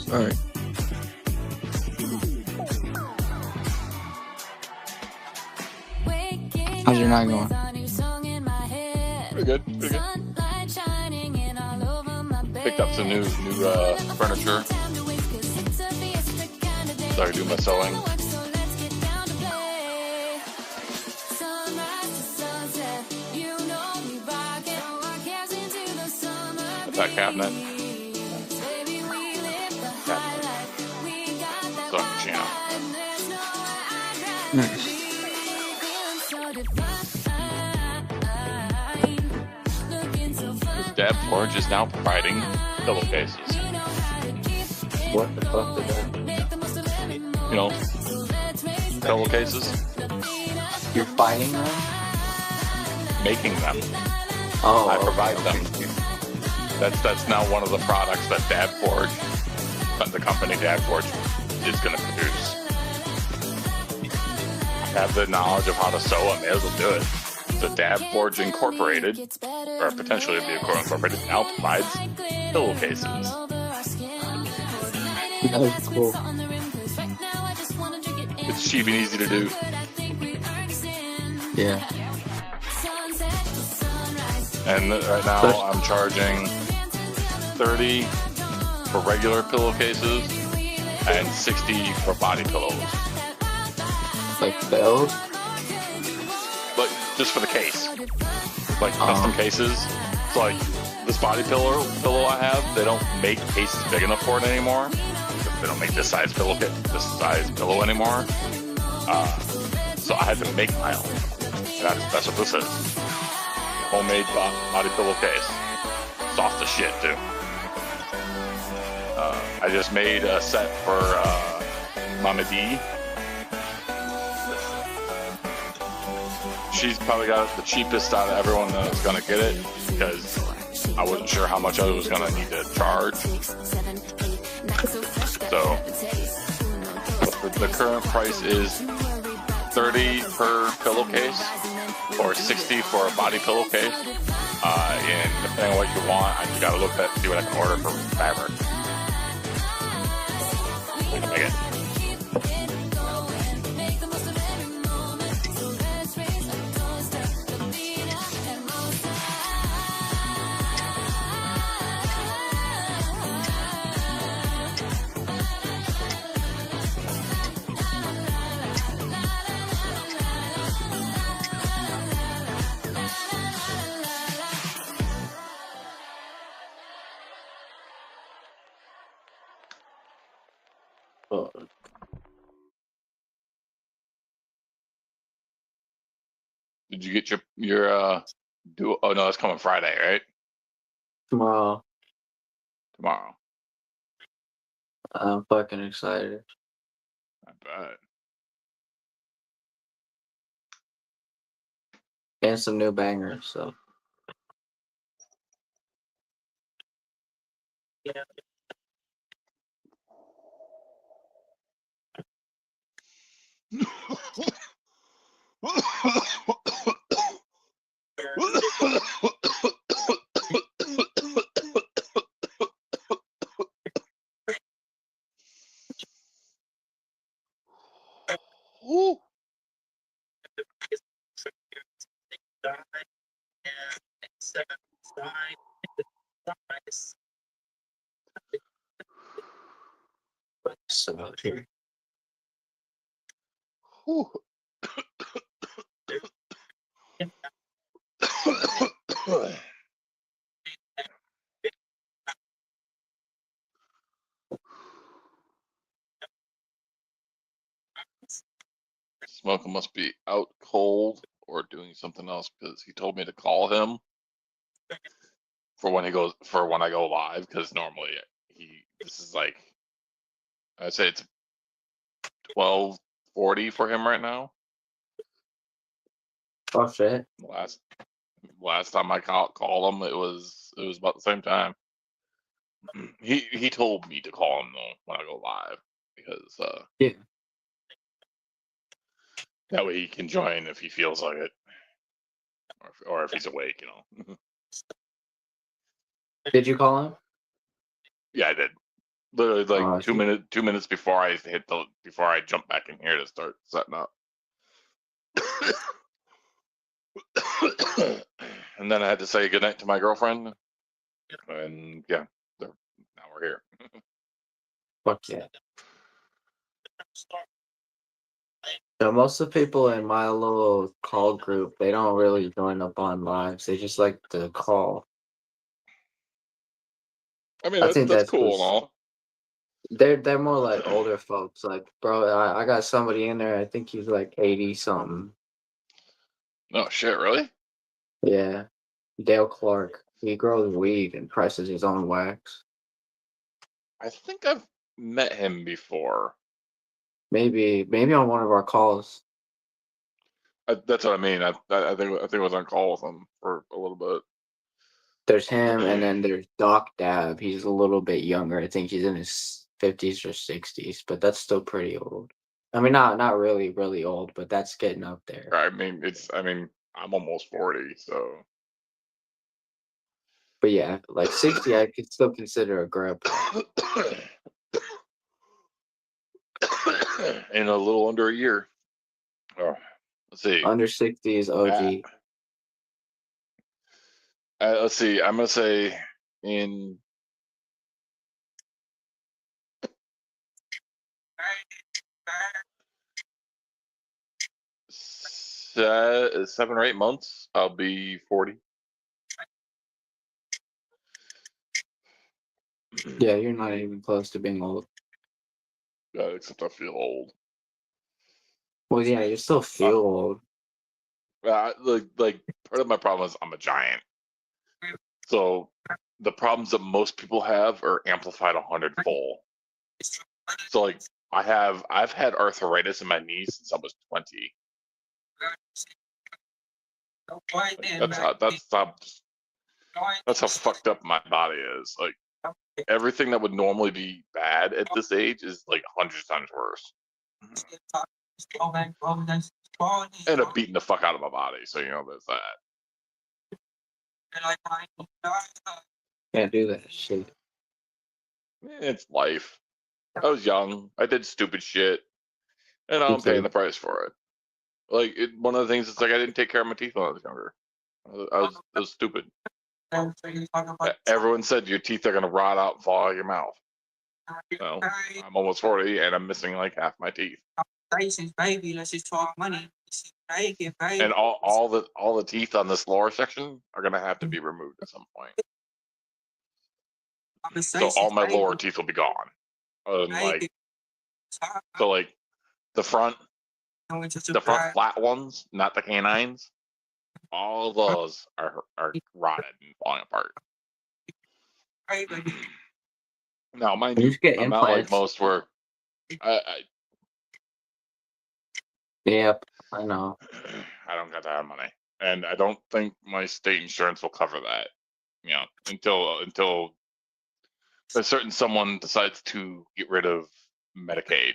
All right. How's your night going? Pretty good. Pretty good. Picked up some new furniture. Started doing my sewing. What's that cabinet? Sewing channel. Nice. Dad Forge is now providing pillowcases. What the fuck is that? You know, pillowcases. You're fighting them? Making them. Oh, I provide them. That's now one of the products that Dad Forge, the company Dad Forge, is going to produce. I have the knowledge of how to sew. I may as well do it. So Dad Forge Incorporated, or potentially be Incorporated, now provides pillowcases. That is cool. It's cheap and easy to do. Yeah. And right now I'm charging $30 for regular pillowcases and $60 for body pillows. Like bells? But just for the case. Like custom cases. So like this body pillow I have, they don't make cases big enough for it anymore. They don't make this size pillow anymore. So I had to make my own. And that's what this is. Homemade body pillowcase. Soft as shit too. I just made a set for Mama D. She's probably got the cheapest out of everyone that's gonna get it because I wasn't sure how much I was gonna need to charge. So the current price is $30 per pillowcase or $60 for a body pillowcase. And depending on what you want, I just gotta look at see what I can order for fabric. We can make it. Did you get your duo? Oh no, it's coming Friday, right? Tomorrow. Tomorrow. I'm fucking excited. I bet. And some new bangers, so. Yeah. Ooh. So here. Ooh. Smoker must be out cold or doing something else because he told me to call him for when I go live because normally this is like I'd say it's 12:40 for him right now. Oh shit. Last time I called him, it was about the same time. He told me to call him though when I go live because Yeah. that way he can join if he feels like it, or if he's awake, you know. Did you call him? Yeah, I did. Literally like Oh, I see. 2 minutes before I jump back in here to start setting up. And then I had to say goodnight to my girlfriend, and yeah, now we're here. Fuck yeah. So most of the people in my little call group, they don't really join up on lives. They just like to call. I mean, I that's think that's that's cool and what's all. they're more like older folks. Like, bro, I got somebody in there. I think he's like 80 something. No shit, really? Yeah, Dale Clark. He grows weed and presses his own wax. I think I've met him before. Maybe on one of our calls. That's what I mean. I think I was on call with him for a little bit. There's him, and then there's Doc Dab. He's a little bit younger. I think he's in his 50s or 60s, but that's still pretty old. I mean, not really, really old, but that's getting up there. I mean, I'm almost 40, so. But yeah, like 60, I could still consider a grip. In a little under a year. Oh, let's see. Under 60 is Uh, OG. let's see. I'm gonna say in 7 or 8 months, I'll be 40. Yeah, you're not even close to being old. Except I feel old. Well, yeah, you still feel old. Like part of my problem is I'm a giant. So the problems that most people have are amplified 100-fold. So like I've had arthritis in my knees since I was 20. That's how fucked up my body is. Like everything that would normally be bad at this age is like 100 times worse. End up beating the fuck out of my body, so there's that. Can't do that shit. It's life. I was young. I did stupid shit, and now Me I'm paying the too. price for it. Like one of the things is like I didn't take care of my teeth when I was younger. I was stupid. Everyone said your teeth are gonna rot out and fall out of your mouth. Well, I'm almost 40 and I'm missing like half my teeth. And all the teeth on this lower section are gonna have to be removed at some point. So all my lower teeth will be gone. Like so, like the front flat ones, not the canines. All of those are rotted and falling apart. Now, mind you, I'm not like most where Yep, I know. I don't got that money, and I don't think my state insurance will cover that. Until a certain someone decides to get rid of Medicaid.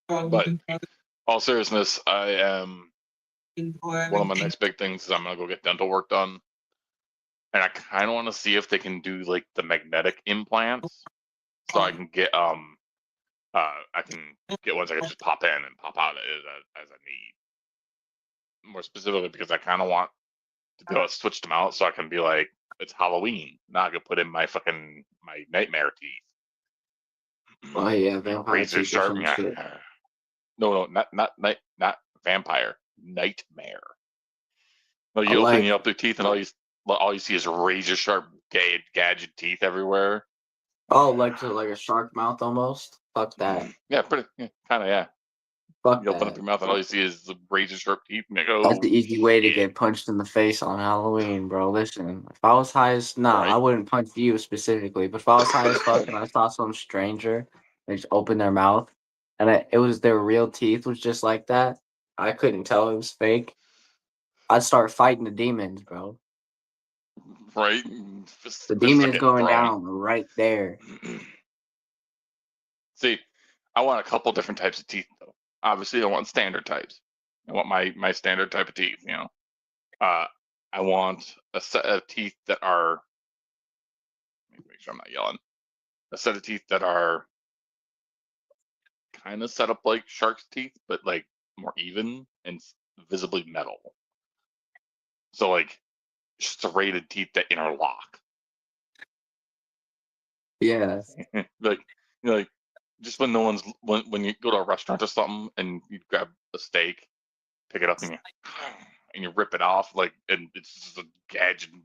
But all seriousness, I am. One of my next big things is I'm gonna go get dental work done, and I kind of want to see if they can do like the magnetic implants, so I can get I can get ones I can just pop in and pop out as I need. More specifically, because I kind of want to be able to switch them out so I can be like, it's Halloween. Now I can put in my nightmare teeth. Oh yeah, vampire Razor teeth or sharp. some shit. No, not vampire. Nightmare. No, you Like, open up your teeth and all you see is razor sharp, gadget teeth everywhere. oh, like a shark mouth almost. Fuck that. Yeah, pretty. Yeah, kind of. Yeah. Fuck You open that. up your mouth and all you see is the razor sharp teeth. And you go, That's the easy way to get punched in the face on Halloween, bro. Listen, if I was high as I wouldn't punch you specifically, but if I was high as fuck and I saw some stranger and just open their mouth and it was their real teeth was just like that, I couldn't tell it was fake. I'd start fighting the demons, bro. Right? The demon's going down right there. See, I want a couple different types of teeth, though. Obviously, I want standard types. I want my standard type of teeth, I want a set of teeth that are. Let me make sure I'm not yelling. A set of teeth that are kind of set up like shark's teeth, but like more even and visibly metal. So like serrated teeth that interlock. Yeah. Like like just when no one's when you go to a restaurant or something and you grab a steak, pick it up and you rip it off like and it's just a gouge and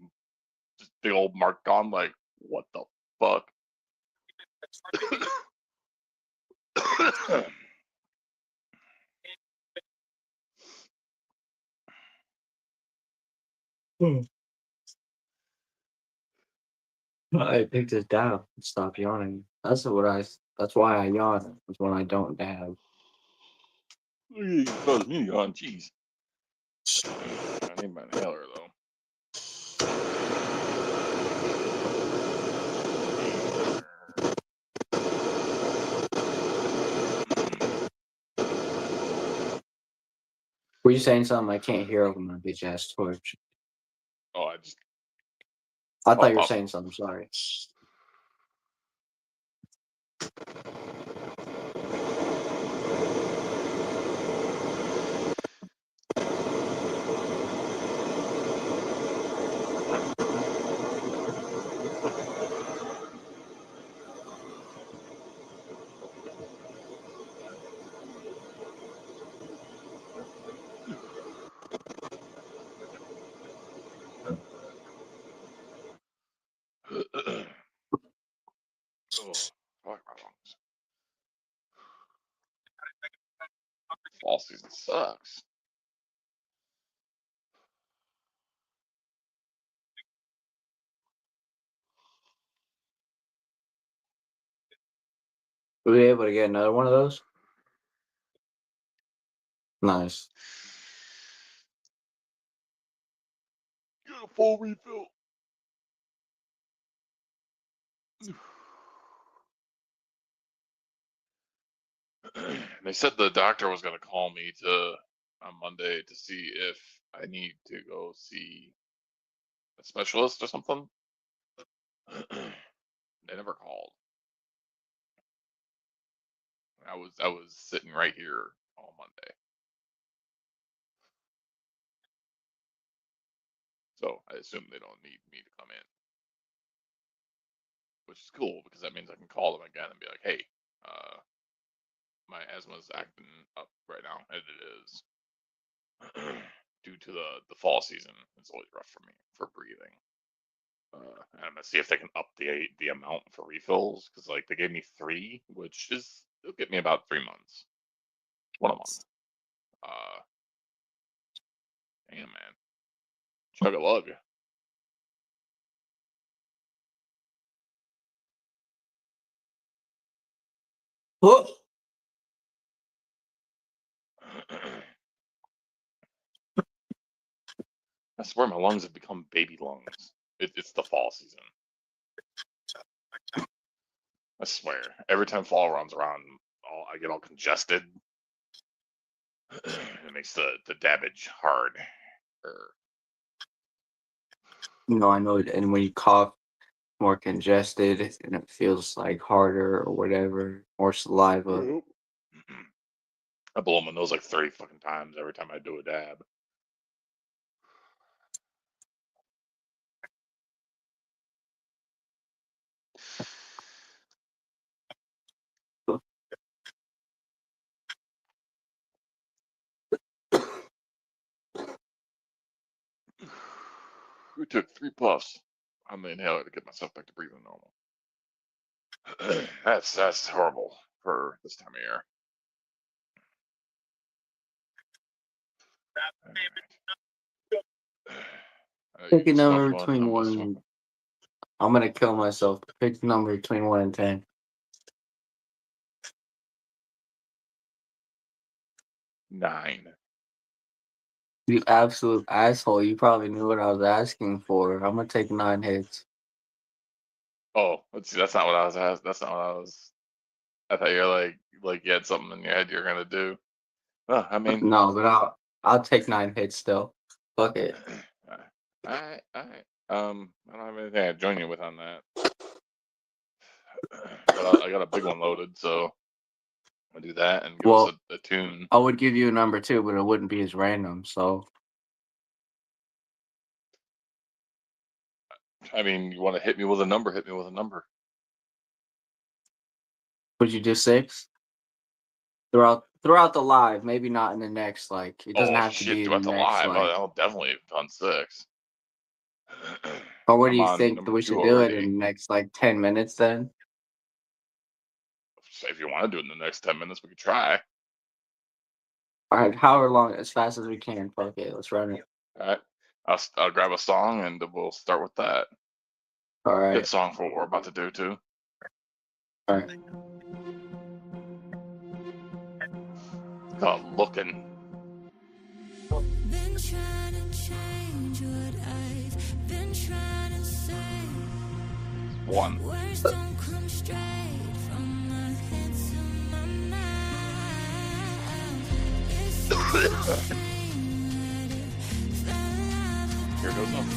just big old mark on like what the fuck. I picked this dab. Stop yawning. That's why I yawn. Is when I don't dab. You caused me on jeez. I need my inhaler though. Were you saying something I can't hear over my bitch ass torch? Oh, I thought you were saying something. Sorry. Oh, fuck my lungs. Fall season sucks. Were we able to get another one of those? Nice. Get a full refill. They said the doctor was going to call me on Monday to see if I need to go see a specialist or something. They never called. I was sitting right here on Monday. So I assume they don't need me to come in. Which is cool because that means I can call them again and be like, hey, my asthma's acting up right now, and it is due to the fall season. It's always rough for me for breathing. And I'm gonna see if they can up the amount for refills because like they gave me 3, which is it'll get me about 3 months, 1 a month. Damn man, chug a lug. Oh. I swear my lungs have become baby lungs. It's the fall season. I swear, every time fall runs around, I get all congested. It makes the dabbage hard. I know it. And when you cough, more congested, and it feels like harder or whatever, more saliva. I blow my nose like 30 fucking times every time I do a dab. We took 3 puffs on the inhaler to get myself back to breathing normal. That's horrible for this time of year. Pick a number between 1. I'm gonna kill myself. Pick a number between 1 and 10. 9. You absolute asshole! You probably knew what I was asking for. I'm gonna take 9 hits. Oh, let's see. That's not what I was asking. That's not what I was. I thought you're like you had something in your head you're gonna do. I mean, no, but I'll take 9 hits still. Fuck it. Alright, alright. I don't have anything to join you with on that. But I got a big one loaded, so I'll do that and give us Well, a tune. I would give you a number too, but it wouldn't be as random. So I mean, you want to hit me with a number? Hit me with a number. would you do 6 throughout the live? Maybe not in the next. Like it doesn't Oh have to shit! be in Throughout the the next. live, Like, I'll definitely have done 6. or what do I'm you on think that number we 2 should do it already. in the next like 10 minutes? Then So if you want to do it in the next 10 minutes, we could try. all right, however long, as fast as we can. Fuck it, let's run it. All right. I'll grab a song and we'll start with that. All Good right, song for what we're about to do too. all right. Looking. Been trying to change what I've been trying to say. 1. Words don't come straight from my head to my mouth. It's just a shame that it fell out Here goes up.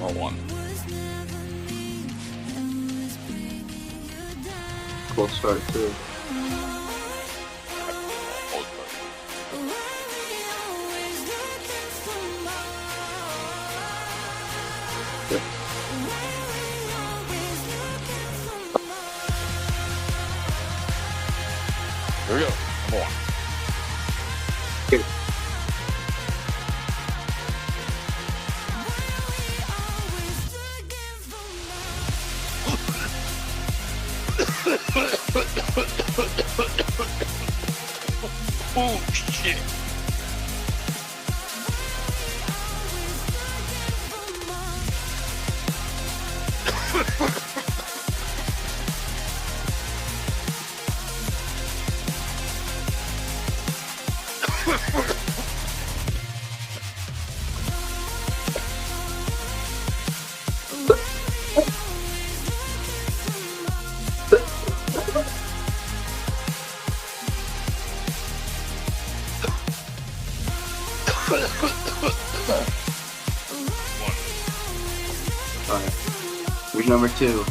Or 1. was never me and was bringing you down. Cool start too. Hold it. Why we always looking for more? Why we always looking for more? Here we go. Number 1. Always looking for more. Oh shit. All right. Where's number 2?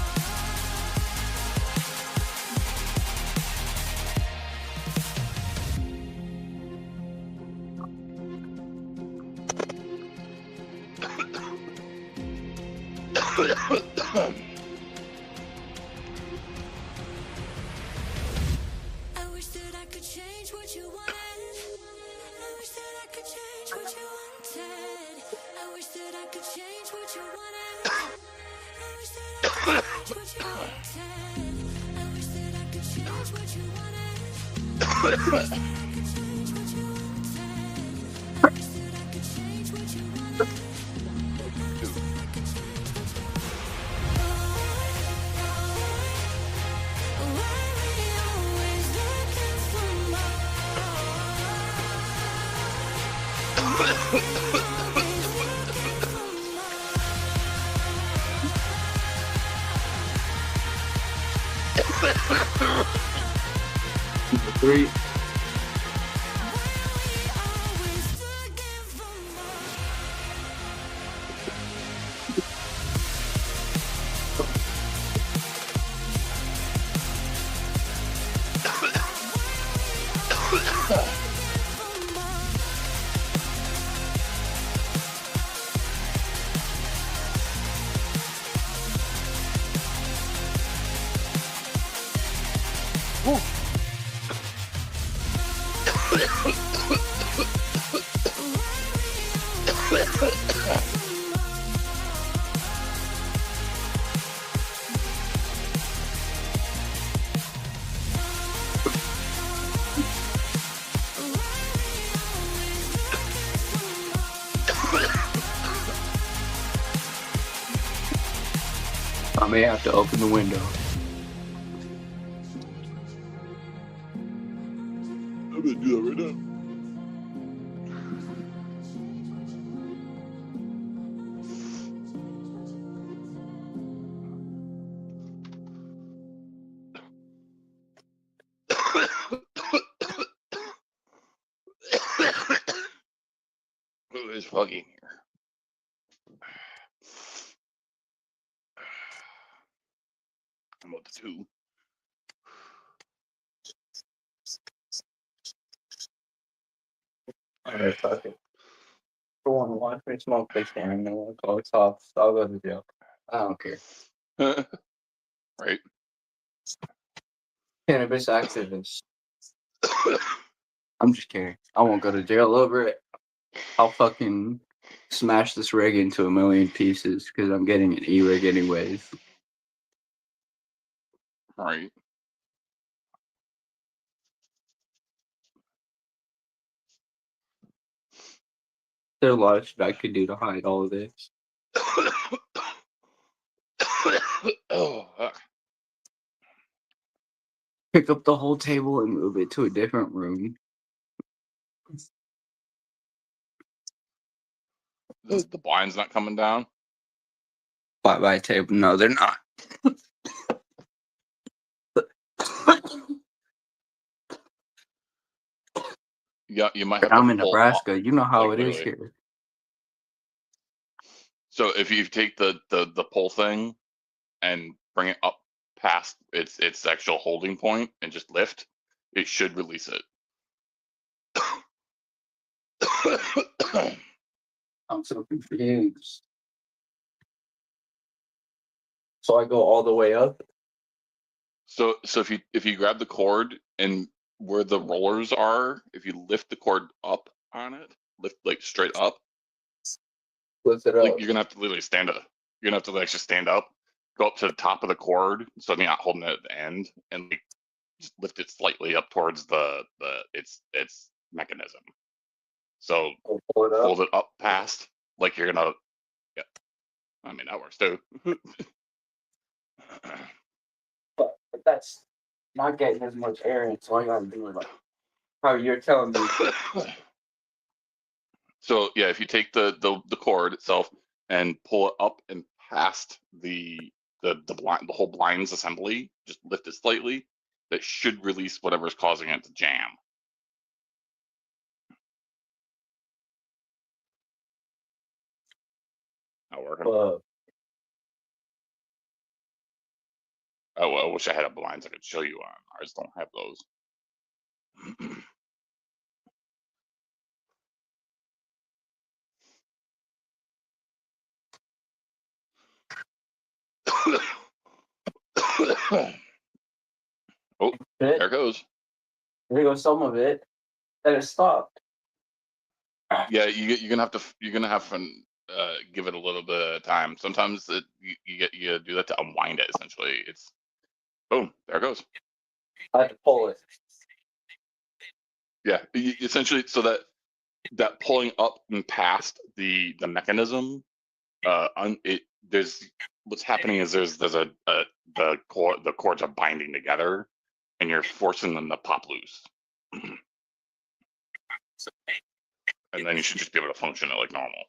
I wish that I could change what you wanted. I wish that I could change what you wanted. I wish that I could change what you wanted. I wish that I could change what you wanted. I wish that I could change what you wanted. I wish that I could change what you wanted. I wish that I could change what you wanted. I wish that I could change what you wanted. Why we always looking for more? Always looking for Number 3. always looking for I may have to open the window. I'm gonna do that right now. Ooh, it's foggy in here. I'm about the 2. Alright, fuck it. I want to watch me smoke this game and then we'll call it off. So I'll go to jail. I don't care. Right? Cannabis activist. I'm just kidding. I won't go to jail over it. I'll fucking smash this rig into a million pieces because I'm getting an E-rig anyways. Right. There's a lot of shit I could do to hide all of this. Oh, Pick up the whole table and move it to a different room. the blind's not coming down. Bye table. No, they're not. Yeah, you might have to I'm in pull Nebraska. You know how like, it is literally. here. So if you take the pull thing and bring it up past its actual holding point and just lift, it should release it. I'm so confused. So I go all the way up. So if you grab the cord and where the rollers are, if you lift the cord up on it, lift like straight up, Lift it like up. you're gonna have to literally stand up. You're gonna have to actually stand up, go up to the top of the cord, so you're not holding it at the end, and like just lift it slightly up towards its mechanism. So Pull it up. hold it up past, like you're gonna. Yeah, I mean that works too. But that's not getting as much air in, so I gotta do it like how you're telling me. So yeah, if you take the cord itself and pull it up and past the blind, the whole blinds assembly, just lift it slightly, that should release whatever's causing it to jam. Not working. Oh, I wish I had a blinds I could show you on. I just don't have those. Oh, there it goes. There goes some of it. And it stopped. Yeah, you're gonna have to give it a little bit of time. Sometimes you do that to unwind it. Essentially, it's boom. There it goes. I had to pull it. Yeah, essentially, so that pulling up and past the mechanism, there's what's happening is there's the cords are binding together, and you're forcing them to pop loose, and then you should just be able to function it like normal.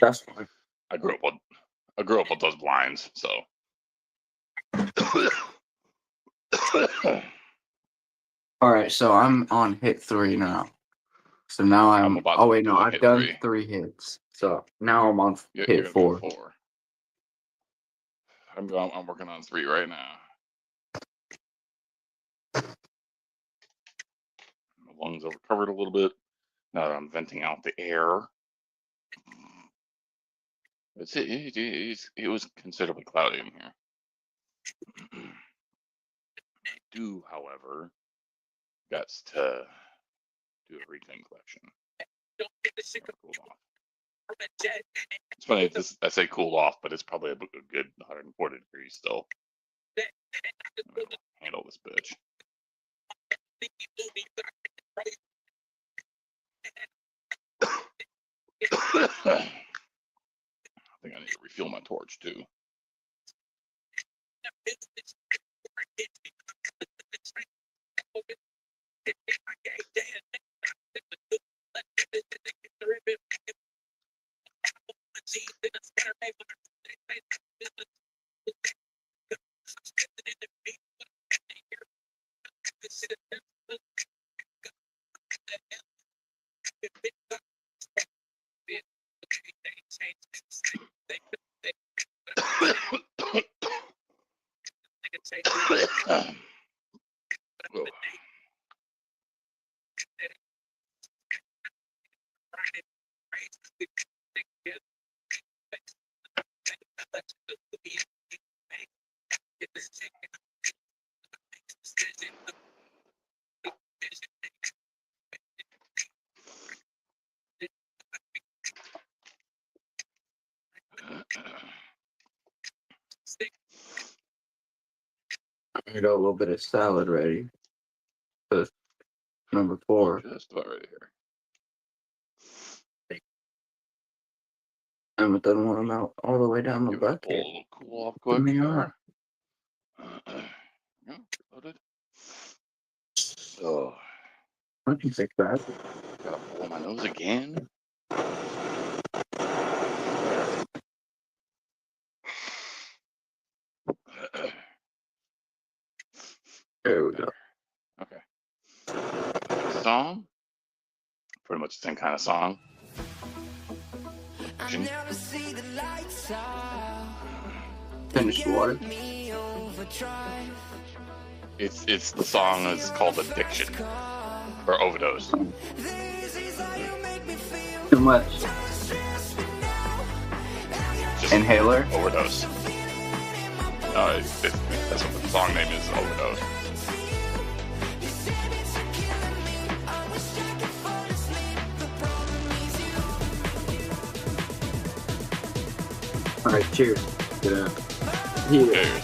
That's fine. I grew up with those blinds, so. All right, so I'm on hit 3 now. So now I'm about oh to wait, no, do I've hit done 3. 3 hits. So now I'm on You're hit gonna 4. do 4. I'm working on 3 right now. My lungs are recovered a little bit. Now that I'm venting out the air. It was considerably cloudy in here. I do, however, got to do a reclaim collection. Cool off. It's funny, I say cooled off, but it's probably a good 140 degrees still. Handle this bitch. I think I need to refuel my torch too. Oh. I got a little bit of salad ready. So number 4. Just about right here. And it doesn't want them out all the way down the Give it a bucket. little cool off quick me here. Yeah, loaded. Oh, I can fix that. gotta blow my nose again. There we go. Okay. Song. Pretty much the same kind of song. Action. Finished water. It's the song is called Addiction or Overdose. Too much. Just Inhaler. Overdose. That's what the song name is, Overdose. All right, cheers. Yeah. Cheers.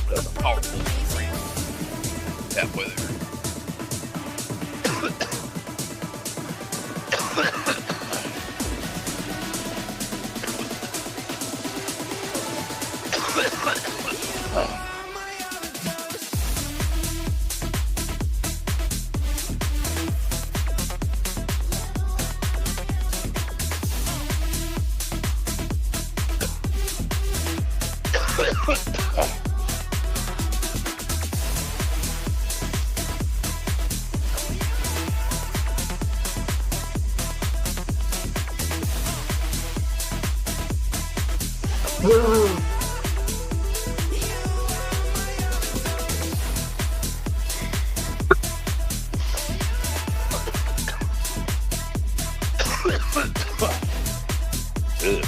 That's a powerful scream. That weather.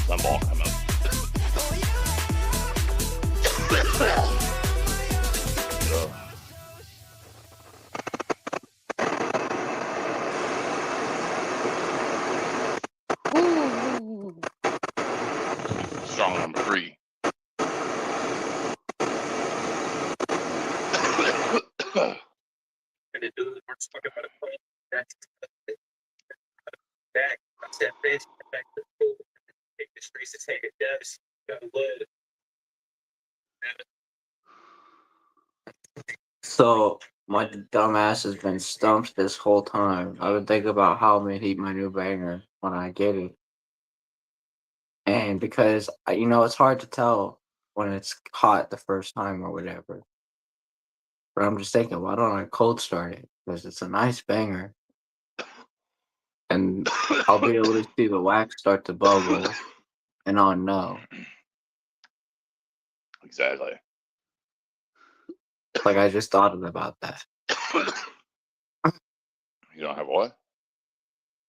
Some ball come up. Strong number 3. And it doesn't work talking about a phone. That's back. I said face back to school. Take the streets to take a debts. Got blood. So my dumbass has been stumped this whole time. I would think about how I'm gonna heat my new banger when I get it. And because it's hard to tell when it's hot the first time or whatever. But I'm just thinking, why don't I cold start it? Because it's a nice banger. And I'll be able to see the wax start to bubble, and I'll know. Exactly. Like, I just thought about that. You don't have what?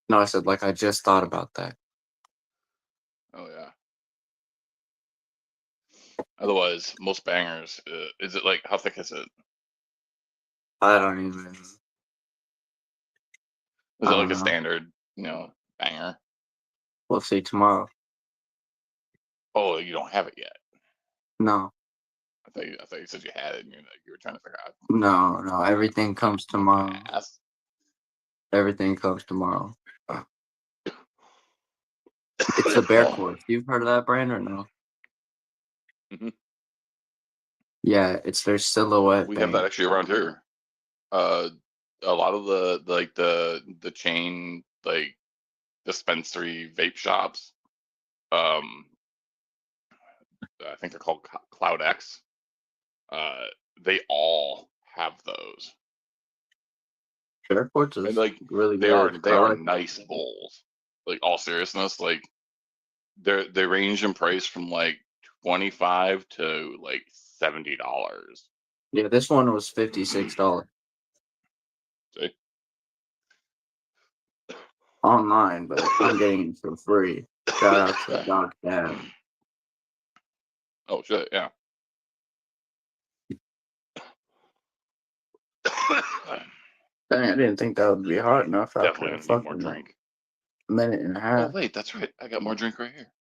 No, I said, like, I just thought about that. Otherwise, most bangers, is it like, how thick is it? I don't even. Is I it don't like a know. standard, banger? We'll see tomorrow. Oh, you don't have it yet. No, I thought you said you had it and you were trying to figure out. no. Everything comes tomorrow. Ass. Everything comes tomorrow. It's the Bear Course. You've heard of that brand or no? Mhm. Yeah, it's their silhouette We thing. have that actually around here. A lot of the chain like dispensary vape shops, um, I think they're called Cloud X. They all have those, Bear Course and is like really they are good. they I are like nice bowls. Like all seriousness, like they range in price from like $25 to like $70. Yeah, this one was $56 See? online, but I'm getting it for free. Shout out to Doc Dad. Oh shit, yeah. Dang, I didn't think that would be hard enough after Definitely a gonna need more fucking drink. minute and a Oh half. wait, that's right. I got more drink right here.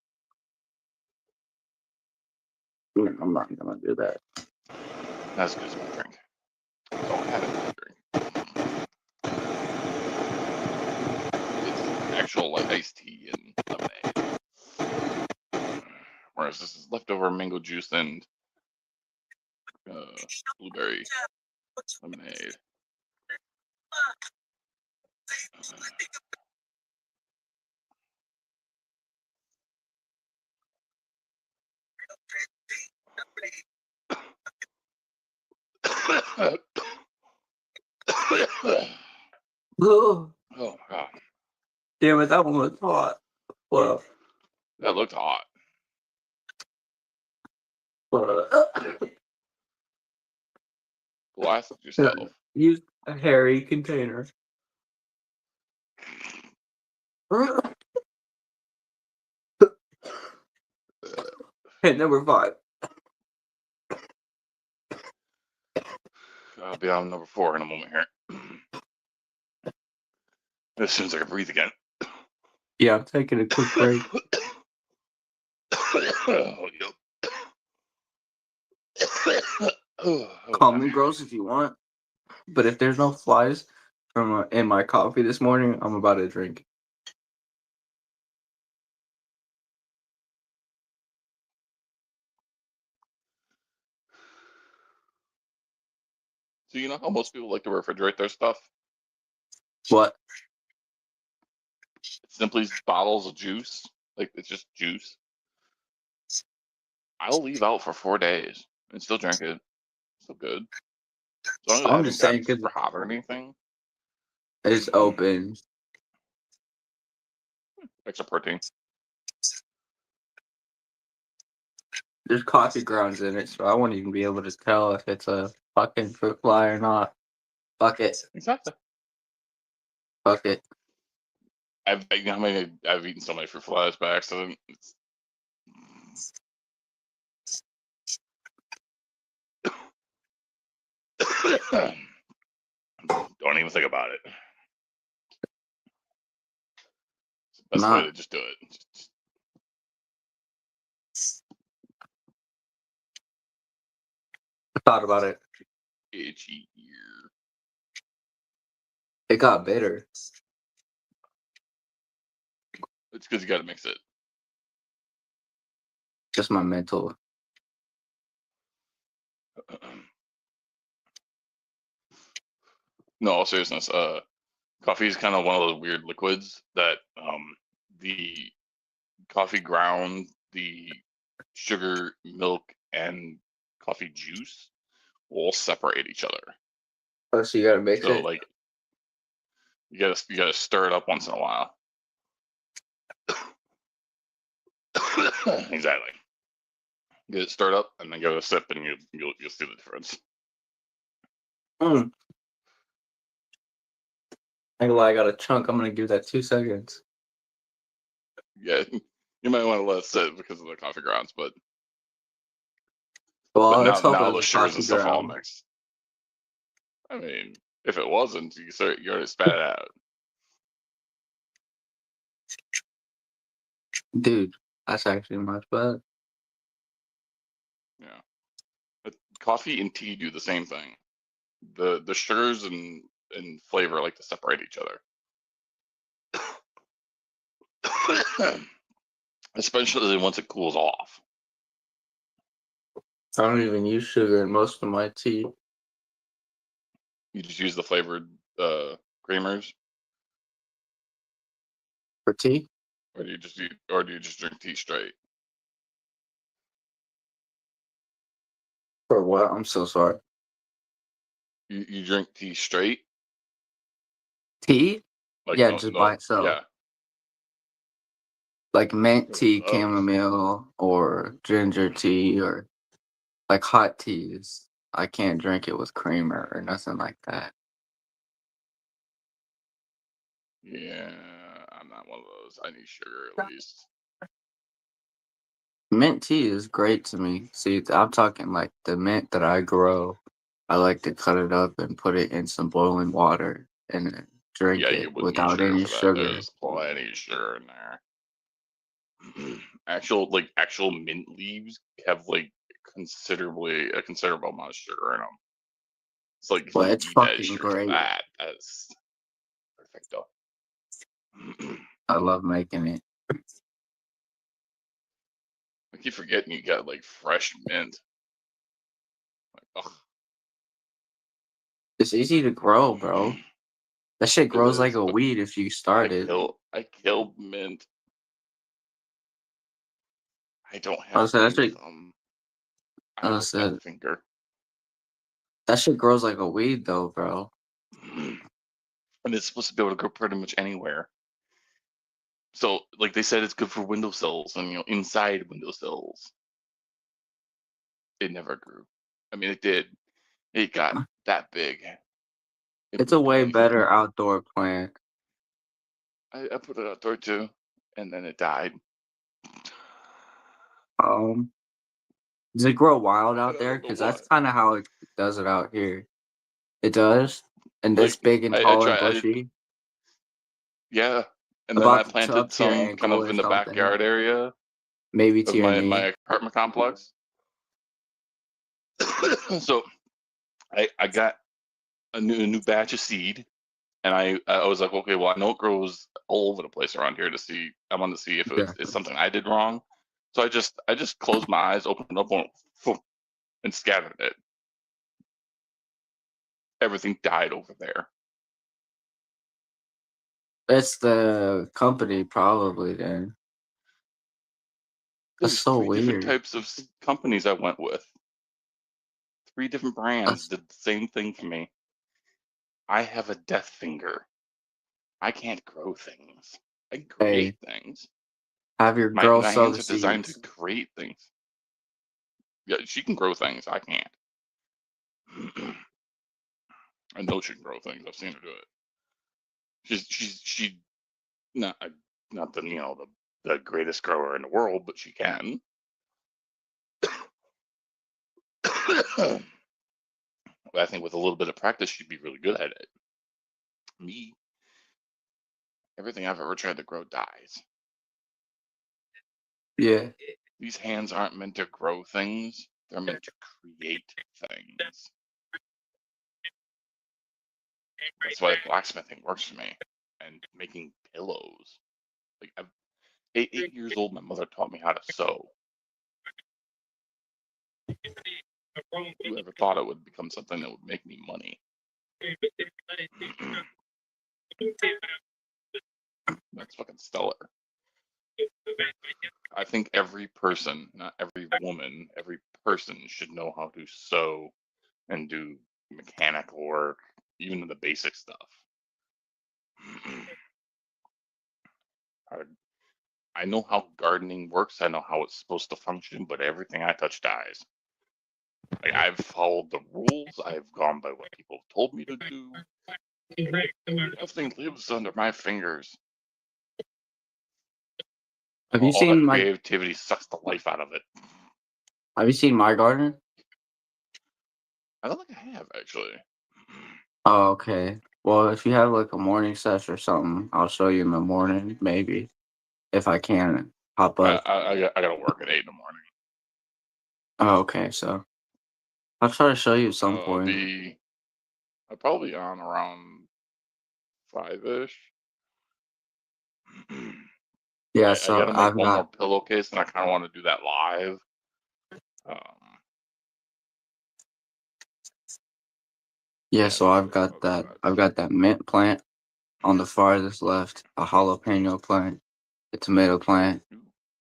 I'm not gonna do that. That's good as more drink. So I had a drink. It's actual like iced tea and lemonade. Whereas this is leftover mango juice and blueberry lemonade. Oh, Oh god, damn it, that one was hot. Well, that looked hot. Blast yourself. Use a hairy container. Hit number 5. I'll be on number 4 in a moment here. As soon as I can breathe again. Yeah, I'm taking a quick break. Oh, Call me gross if you want, but if there's no flies from in my coffee this morning, I'm about to drink. So you know how most people like to refrigerate their stuff? What? It's simply bottles of juice. Like it's just juice. I'll leave out for 4 days and still drink it. Still good. As long as it I'm hasn't just saying gotten because super hot or anything. it's open. Extra protein. There's coffee grounds in it, so I won't even be able to tell if it's a fucking fruit fly or not. Fuck it. Exactly. Fuck it. I've eaten so many fruit flies by accident. Don't even think about it. It's the best way to just do it. I thought about it. Itchy ear. It got bitter. It's because you got to mix it. Just my mental. No, all seriousness. Coffee is kind of one of those weird liquids that the coffee ground, the sugar, milk, and coffee juice will separate each other. Oh, so you gotta mix So it? like you gotta stir it up once in a while. Exactly. Get it stirred up and then give it a sip, and you'll see the difference. I ain't lie, I got a chunk. I'm gonna give that 2 seconds. Yeah, you might want to let it sit because of the coffee grounds, but Well, But let's hope now it the was sugars and coffee stuff all ground. mixed. I mean, if it wasn't, you already spat it out. Dude, that's actually much better. Yeah. But coffee and tea do the same thing. The sugars and flavor like to separate each other. Especially once it cools off. I don't even use sugar in most of my tea. You just use the flavored creamers, For tea? or do you just drink tea straight? For what? I'm so sorry. You drink tea straight? Tea? Like Yeah, just by itself. yeah. Like mint tea, Oh. chamomile, or ginger tea, or like hot teas. I can't drink it with creamer or nothing like that. Yeah, I'm not one of those. I need sugar at least. Mint tea is great to me. See, I'm talking like the mint that I grow. I like to cut it up and put it in some boiling water and then drink Yeah, you it wouldn't need without sugar any for that. sugar. There's plenty of sugar in there. Actual mint leaves have like a considerable amount of sugar in them. It's like if But you it's eat that fucking sugar, great. that's perfecto. I love making it. I keep forgetting you got like fresh mint. Like, ugh. It's easy to grow, bro. That shit grows like is, a but weed if you start it. I kill mint. I don't I have said that green shit. thumb. I I have a said fat finger. that shit grows like a weed though, bro. And it's supposed to be able to grow pretty much anywhere. So, like they said, it's good for windowsills and inside windowsills. It never grew. I mean, it did. It got that big. It's a way better outdoor plant. I put it out there too, and then it died. Does it grow wild I out don't there? know Because why. that's kind of how it does it out here. It does, and this big and I tall and tried. bushy. Yeah, and then I About up planted to your some kind ankle of or in the something. backyard area Maybe of to your knee. my apartment complex. So I got a new batch of seed, and I was like, okay, well, I know it grows all over the place around here. I wanted to see if it's something I did wrong. So I just closed my eyes, opened up, and scattered it. Everything died over there. It's the company probably then. That's There's so three different weird. types of companies I went with. 3 different brands did the same thing for me. I have a death finger. I can't grow things. I can create things. Have your My girl sow hands the are designed seeds. to create things. Yeah, she can grow things. I can't. I know she can grow things. I've seen her do it. She's not the greatest grower in the world, but she can. But I think with a little bit of practice, she'd be really good at it. Me, everything I've ever tried to grow dies. Yeah. These hands aren't meant to grow things. They're meant to create things. That's why blacksmithing works for me, and making pillows. Like I'm 8 years old. My mother taught me how to sew. Whoever thought it would become something that would make me money? That's fucking stellar. I think every person, not every woman, every person should know how to sew and do mechanical work, even the basic stuff. I know how gardening works. I know how it's supposed to function, but everything I touch dies. Like I've followed the rules. I've gone by what people told me to do. Nothing lives under my fingers. Have you All seen that my creativity sucks the life out of it. Have you seen my garden? I don't think I have actually. Oh, okay. Well, if you have like a morning session or something, I'll show you in the morning, maybe if I can pop up. I gotta work at 8 in the morning. Oh, okay. So I'll try to show you at some point. I'll probably on around 5-ish. Yeah. I So gotta make I've one more got pillowcase, and I kind of want to do that live. Um, yeah. yeah, So so I've got I'll do that. that. I've got that mint plant on the farthest left, a jalapeno plant, a tomato plant,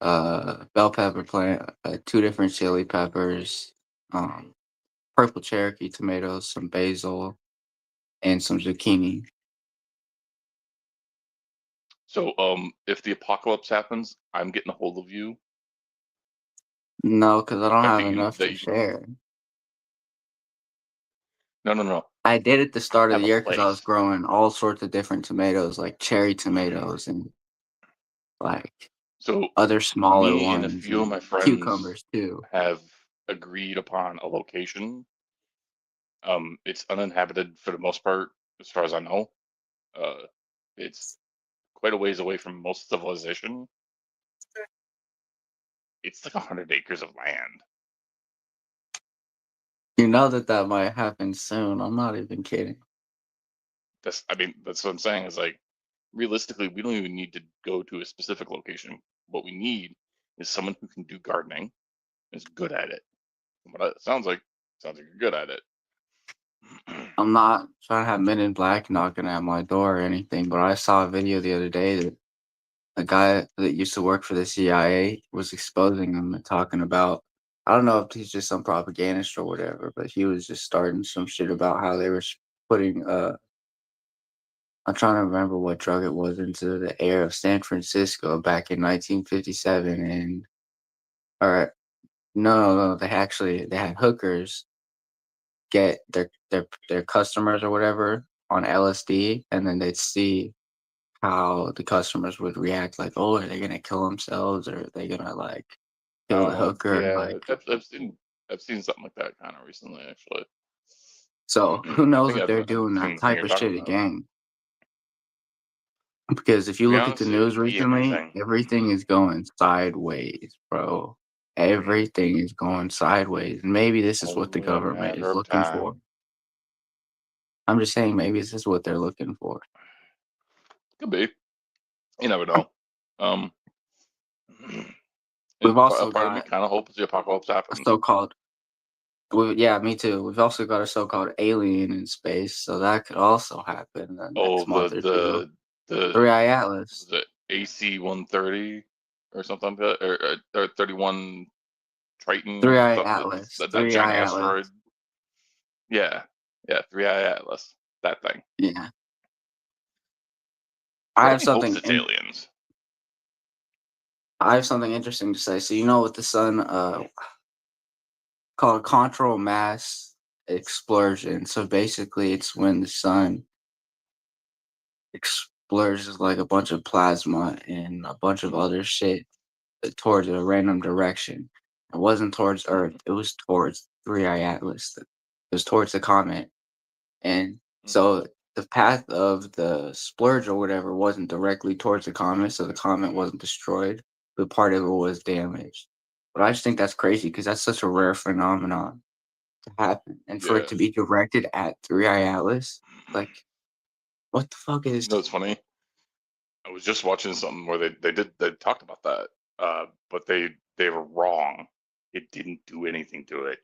bell pepper plant, two different chili peppers, purple Cherokee tomatoes, some basil, and some zucchini. So, if the apocalypse happens, I'm getting a hold of you. No, because I don't That have you can, enough that to you can. share. No. I did at the I'll start of have the a year because I was place. growing all sorts of different tomatoes, like cherry tomatoes and like So, other smaller me and a ones few of and my friends cucumbers too. have agreed upon a location. It's uninhabited for the most part, as far as I know. Uh, it's quite a ways away from most civilization. It's like 100 acres of land. You know that might happen soon. I'm not even kidding. That's what I'm saying. Is like realistically, we don't even need to go to a specific location. What we need is someone who can do gardening, is good at it. From what it sounds like you're good at it. I'm not trying to have Men in Black knocking at my door or anything, but I saw a video the other day that a guy that used to work for the CIA was exposing him and talking about. I don't know if he's just some propagandist or whatever, but he was just starting some shit about how they were putting I'm trying to remember what drug it was into the air of San Francisco back in 1957, and or no, they had hookers get their customers or whatever on LSD, and then they'd see how the customers would react, like, oh, are they gonna kill themselves or are they gonna like kill the Oh hooker? yeah, Like, I've seen something like that kind of recently, actually. so who I knows think if they're I've doing seen that the thing type you're of talking shit about. again? Because if To you be look at the honest, it news could be recently, anything. everything is going sideways, bro. Everything is going sideways. And maybe this is what the Only a government matter is of looking for. time. I'm just saying, maybe this is what they're looking for. Could be. You never know. Um, We've and a also part of me got kind of hopes the apocalypse a happens. so-called, yeah, me too. We've also got a so-called alien in space, so that could also happen in the Oh, next month or two. the 3i Atlas. was it AC-130 or something like that, or 31 Triton, 3i something Atlas. that 3i giant Atlas. asteroid. Yeah, yeah, 3i Atlas. That thing. Yeah. I Part of have me hopes something it's aliens. I have something interesting to say. So you know what the sun called control mass explosion. So basically, it's when the sun explodes like a bunch of plasma and a bunch of other shit towards a random direction. It wasn't towards Earth. It was towards 3i Atlas. It was towards the comet. And so the path of the splurge or whatever wasn't directly towards the comet, so the comet wasn't destroyed, but part of it was damaged. But I just think that's crazy because that's such a rare phenomenon to happen. And for it Yeah. to be directed at 3i Atlas, like, what the fuck is. You know, it's funny. I was just watching something where they talked about that, but they were wrong. It didn't do anything to it,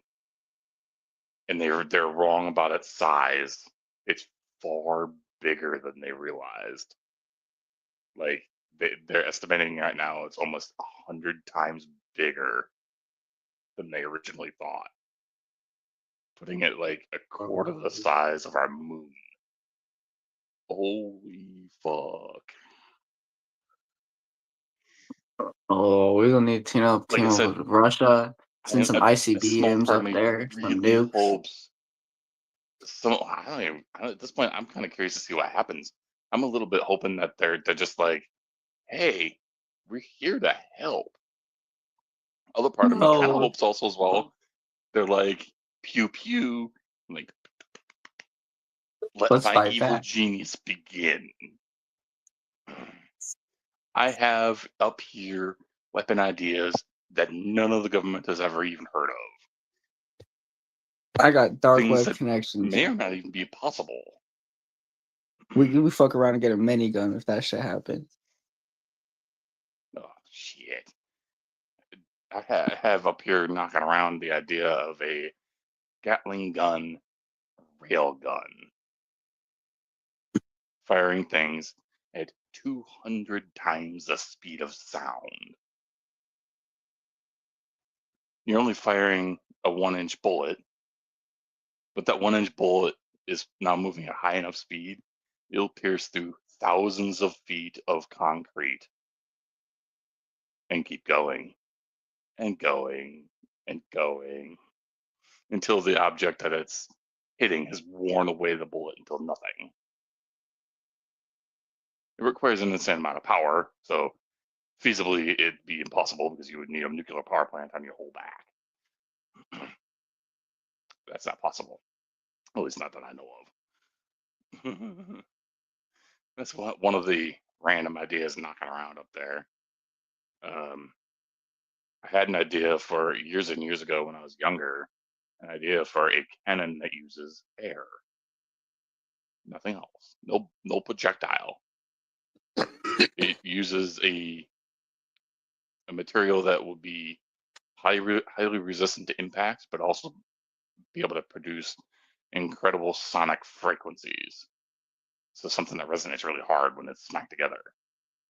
and they're wrong about its size. It's far bigger than they realized. Like they're estimating right now, it's almost 100 times bigger than they originally thought, putting it like a quarter the size of our moon. Holy fuck! Oh, we're gonna need to Like team I up said, with Russia, send some a small ICBMs part of up me there, some really nukes. hopes. At this point, I'm kind of curious to see what happens. I'm a little bit hoping that they're just like, hey, we're here to help. Other part of me kind of No. hopes also as well. They're like, pew pew. Like, let Let's my fight evil back. genius begin. I have up here weapon ideas that none of the government has ever even heard of. I got dark Things web that connections. may or not even be possible. We fuck around and get a minigun if that shit happens. Oh, shit. I have up here knocking around the idea of a Gatling gun rail gun, firing things at 200 times the speed of sound. You're only firing a 1-inch bullet, but that 1-inch bullet is now moving at high enough speed, it'll pierce through thousands of feet of concrete and keep going and going and going until the object that it's hitting has worn away the bullet until nothing. It requires an insane amount of power, so feasibly it'd be impossible because you would need a nuclear power plant on your whole back. That's not possible. At least not that I know of. That's one of the random ideas knocking around up there. I had an idea for years and years ago when I was younger, an idea for a cannon that uses air. Nothing else. No projectile. It uses a material that will be highly resistant to impact, but also be able to produce incredible sonic frequencies. So something that resonates really hard when it's smacked together.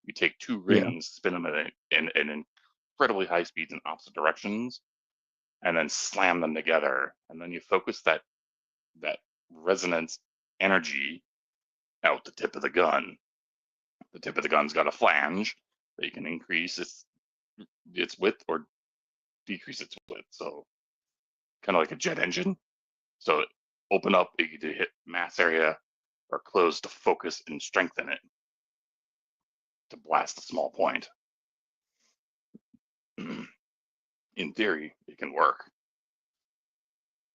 You take two Yeah. rings, spin them in incredibly high speeds in opposite directions, and then slam them together. And then you focus that resonance energy out the tip of the gun. The tip of the gun's got a flange that you can increase its width or decrease its width. So kind of like a jet engine. So open up, you can hit mass area, or close to focus and strengthen it to blast a small point. In theory, it can work.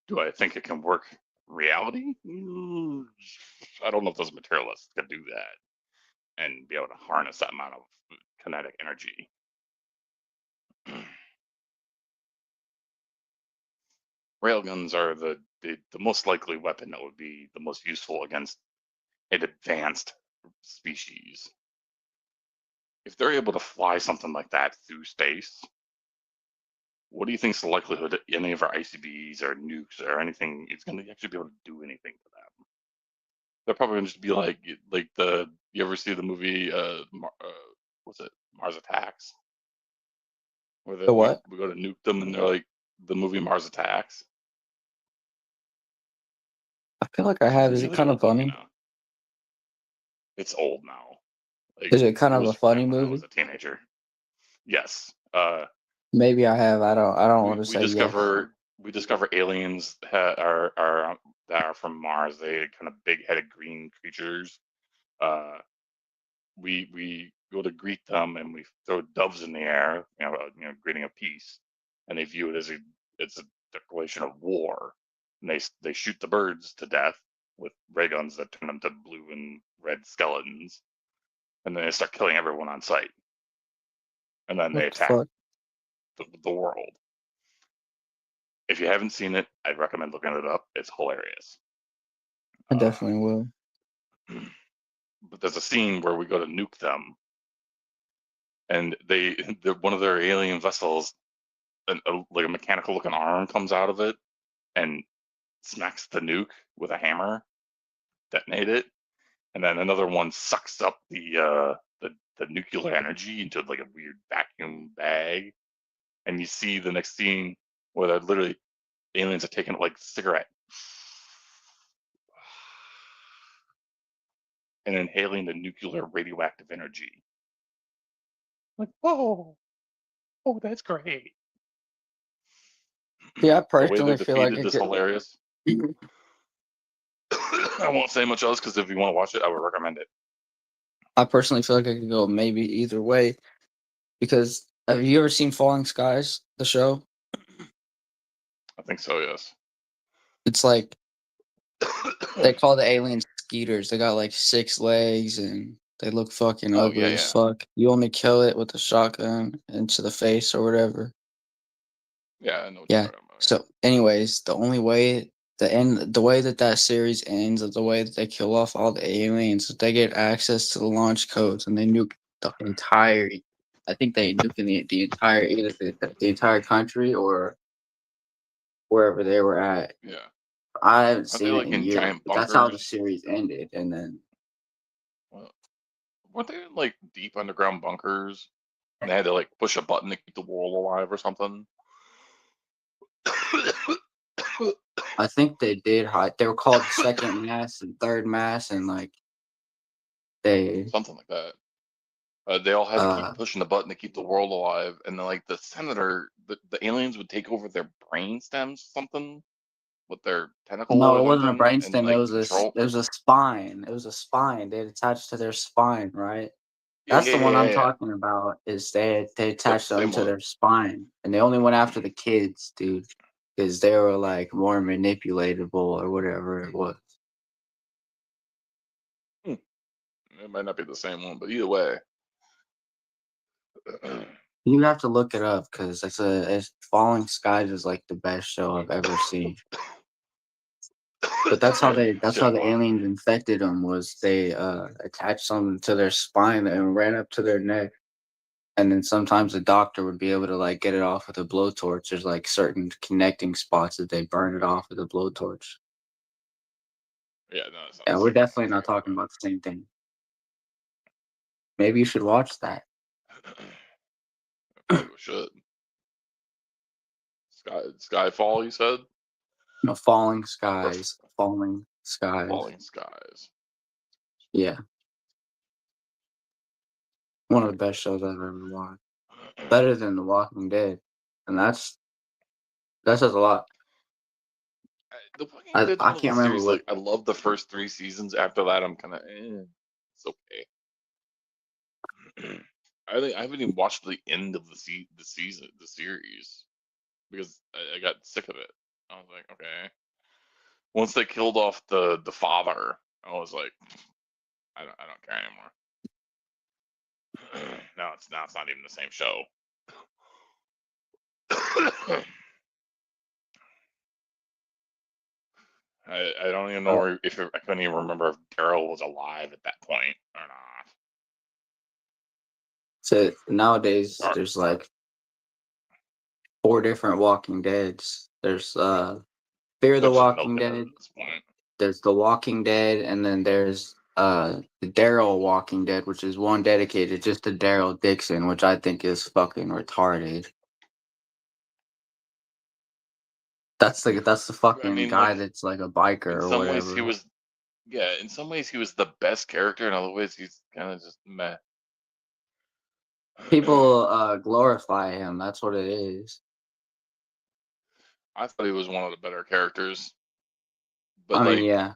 Do I think it can work reality? I don't know if those materialists could do that and be able to harness that amount of kinetic energy. Railguns are the most likely weapon that would be the most useful against an advanced species. If they're able to fly something like that through space, what do you think is the likelihood that any of our ICBs or nukes or anything is going to actually be able to do anything to them? They're probably going to just be like you ever see the movie what's it, Mars Attacks, where The what? we go to nuke them and they're like the movie Mars Attacks. I feel like I have. Is it kind of funny? It's old now. Like, Is it kind of was a funny when I movie? was a teenager. Yes. Maybe I have. I don't want to say yes. We discover aliens that are from Mars. They kind of big-headed green creatures. We go to greet them and we throw doves in the air, greeting of peace, and they view it as a declaration of war. And they shoot the birds to death with ray guns that turn them to blue and red skeletons, and then they start killing everyone on sight. And then they What the attack fuck? the world. If you haven't seen it, I'd recommend looking it up. It's hilarious. I definitely will. But there's a scene where we go to nuke them, and one of their alien vessels, like a mechanical looking arm comes out of it and smacks the nuke with a hammer, detonate it, and then another one sucks up the nuclear energy into like a weird vacuum bag, and you see the next scene where they're literally aliens are taking like cigarette and inhaling the nuclear radioactive energy. Like, oh, that's great. Yeah, I The way personally they're feel like defeated it is could. hilarious. I won't say much else because if you want to watch it, I would recommend it. I personally feel like it could go maybe either way, because have you ever seen Falling Skies, the show? I think so, yes. It's like They call the aliens skeeters. They got like 6 legs and they look fucking Oh ugly yeah, as yeah, fuck. You only kill it with a shotgun into the face or whatever. yeah. I know what you're Yeah. talking about. So, anyways, the way that that series ends, is the way that they kill off all the aliens, they get access to the launch codes and they nuke the entire. I think they nuke the entire either the entire country or wherever they were at. Yeah. Yeah. I haven't Aren't they seen it like in in years, giant but that's how the bunkers? series ended. And then Well, weren't they in like deep underground bunkers? And they had to like push a button to keep the world alive or something. I think they did hide. They were called second mass and third mass, and like they Something like that. They all had to keep uh pushing the button to keep the world alive, and then like the senator, the aliens would take over their brain stems, something with their tentacle no, or it wasn't a something, and brainstem. like control. It was a spine. It was a spine. They attached to their spine, right? Yeah, That's yeah, the one yeah, I'm yeah. talking about. Is they Yep, attached them same to one. their spine, and they only went after the kids, dude, because they were like more manipulatable or whatever it was. Hmm. It might not be the same one, but either way. You have to look it up because it's Falling Skies is like the best show I've ever seen. But that's Yeah, how the well, aliens infected them was they attached something to their spine and ran up to their neck. And then sometimes the doctor would be able to like get it off with a blowtorch. There's like certain connecting spots that they burn it off with a blowtorch. yeah, no, it's not Yeah, the we're same one I'm definitely not talking talking about the same thing. Maybe you should watch that. about. I feel like we should. Skyfall, you said? No, Falling Or Skies. Falling Skies. Falling Skies? Yeah. One of the best shows I've ever watched. Better than The Walking Dead. And that says a lot. The Walking Dead's I one of the can't remember series, what like, I love the first 3 seasons. After that, I'm kind of, it's okay. I haven't even watched the end of the season, the series, because I got sick of it. I was like, okay. Once they killed off the father, I was like, I don't care anymore. Now it's not even the same show. I don't even uh, know if I couldn't even remember if Daryl was alive at that point or so nowadays not. there's like 4 different Walking Deads. There's Fear the They're just Walking milking it Dead, at this point. there's The Walking Dead, and then there's the Daryl Walking Dead, which is one dedicated just to Daryl Dixon, which I think is fucking retarded. That's the I fucking mean, guy like, that's like a biker in or some ways he whatever. was, yeah, in some ways he was the best character. In other ways, he's kind of just meh. People glorify him. That's what it is. I thought he was one of the better characters, but I mean, like yeah.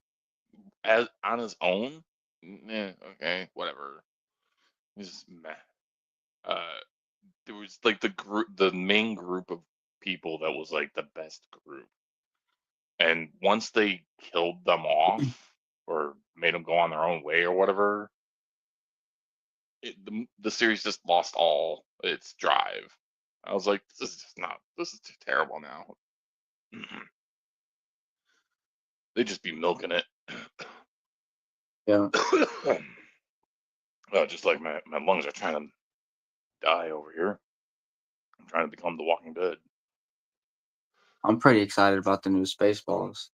as on his own, okay, whatever. He's just meh. Uh, there was like the main group of people that was like the best group, and once they killed them off or made them go on their own way or whatever, the series just lost all its drive. I was like, this is too terrible now. They just be milking it. Yeah. Just like my lungs are trying to die over here. I'm trying to become the Walking Dead. I'm pretty excited about the new Spaceballs.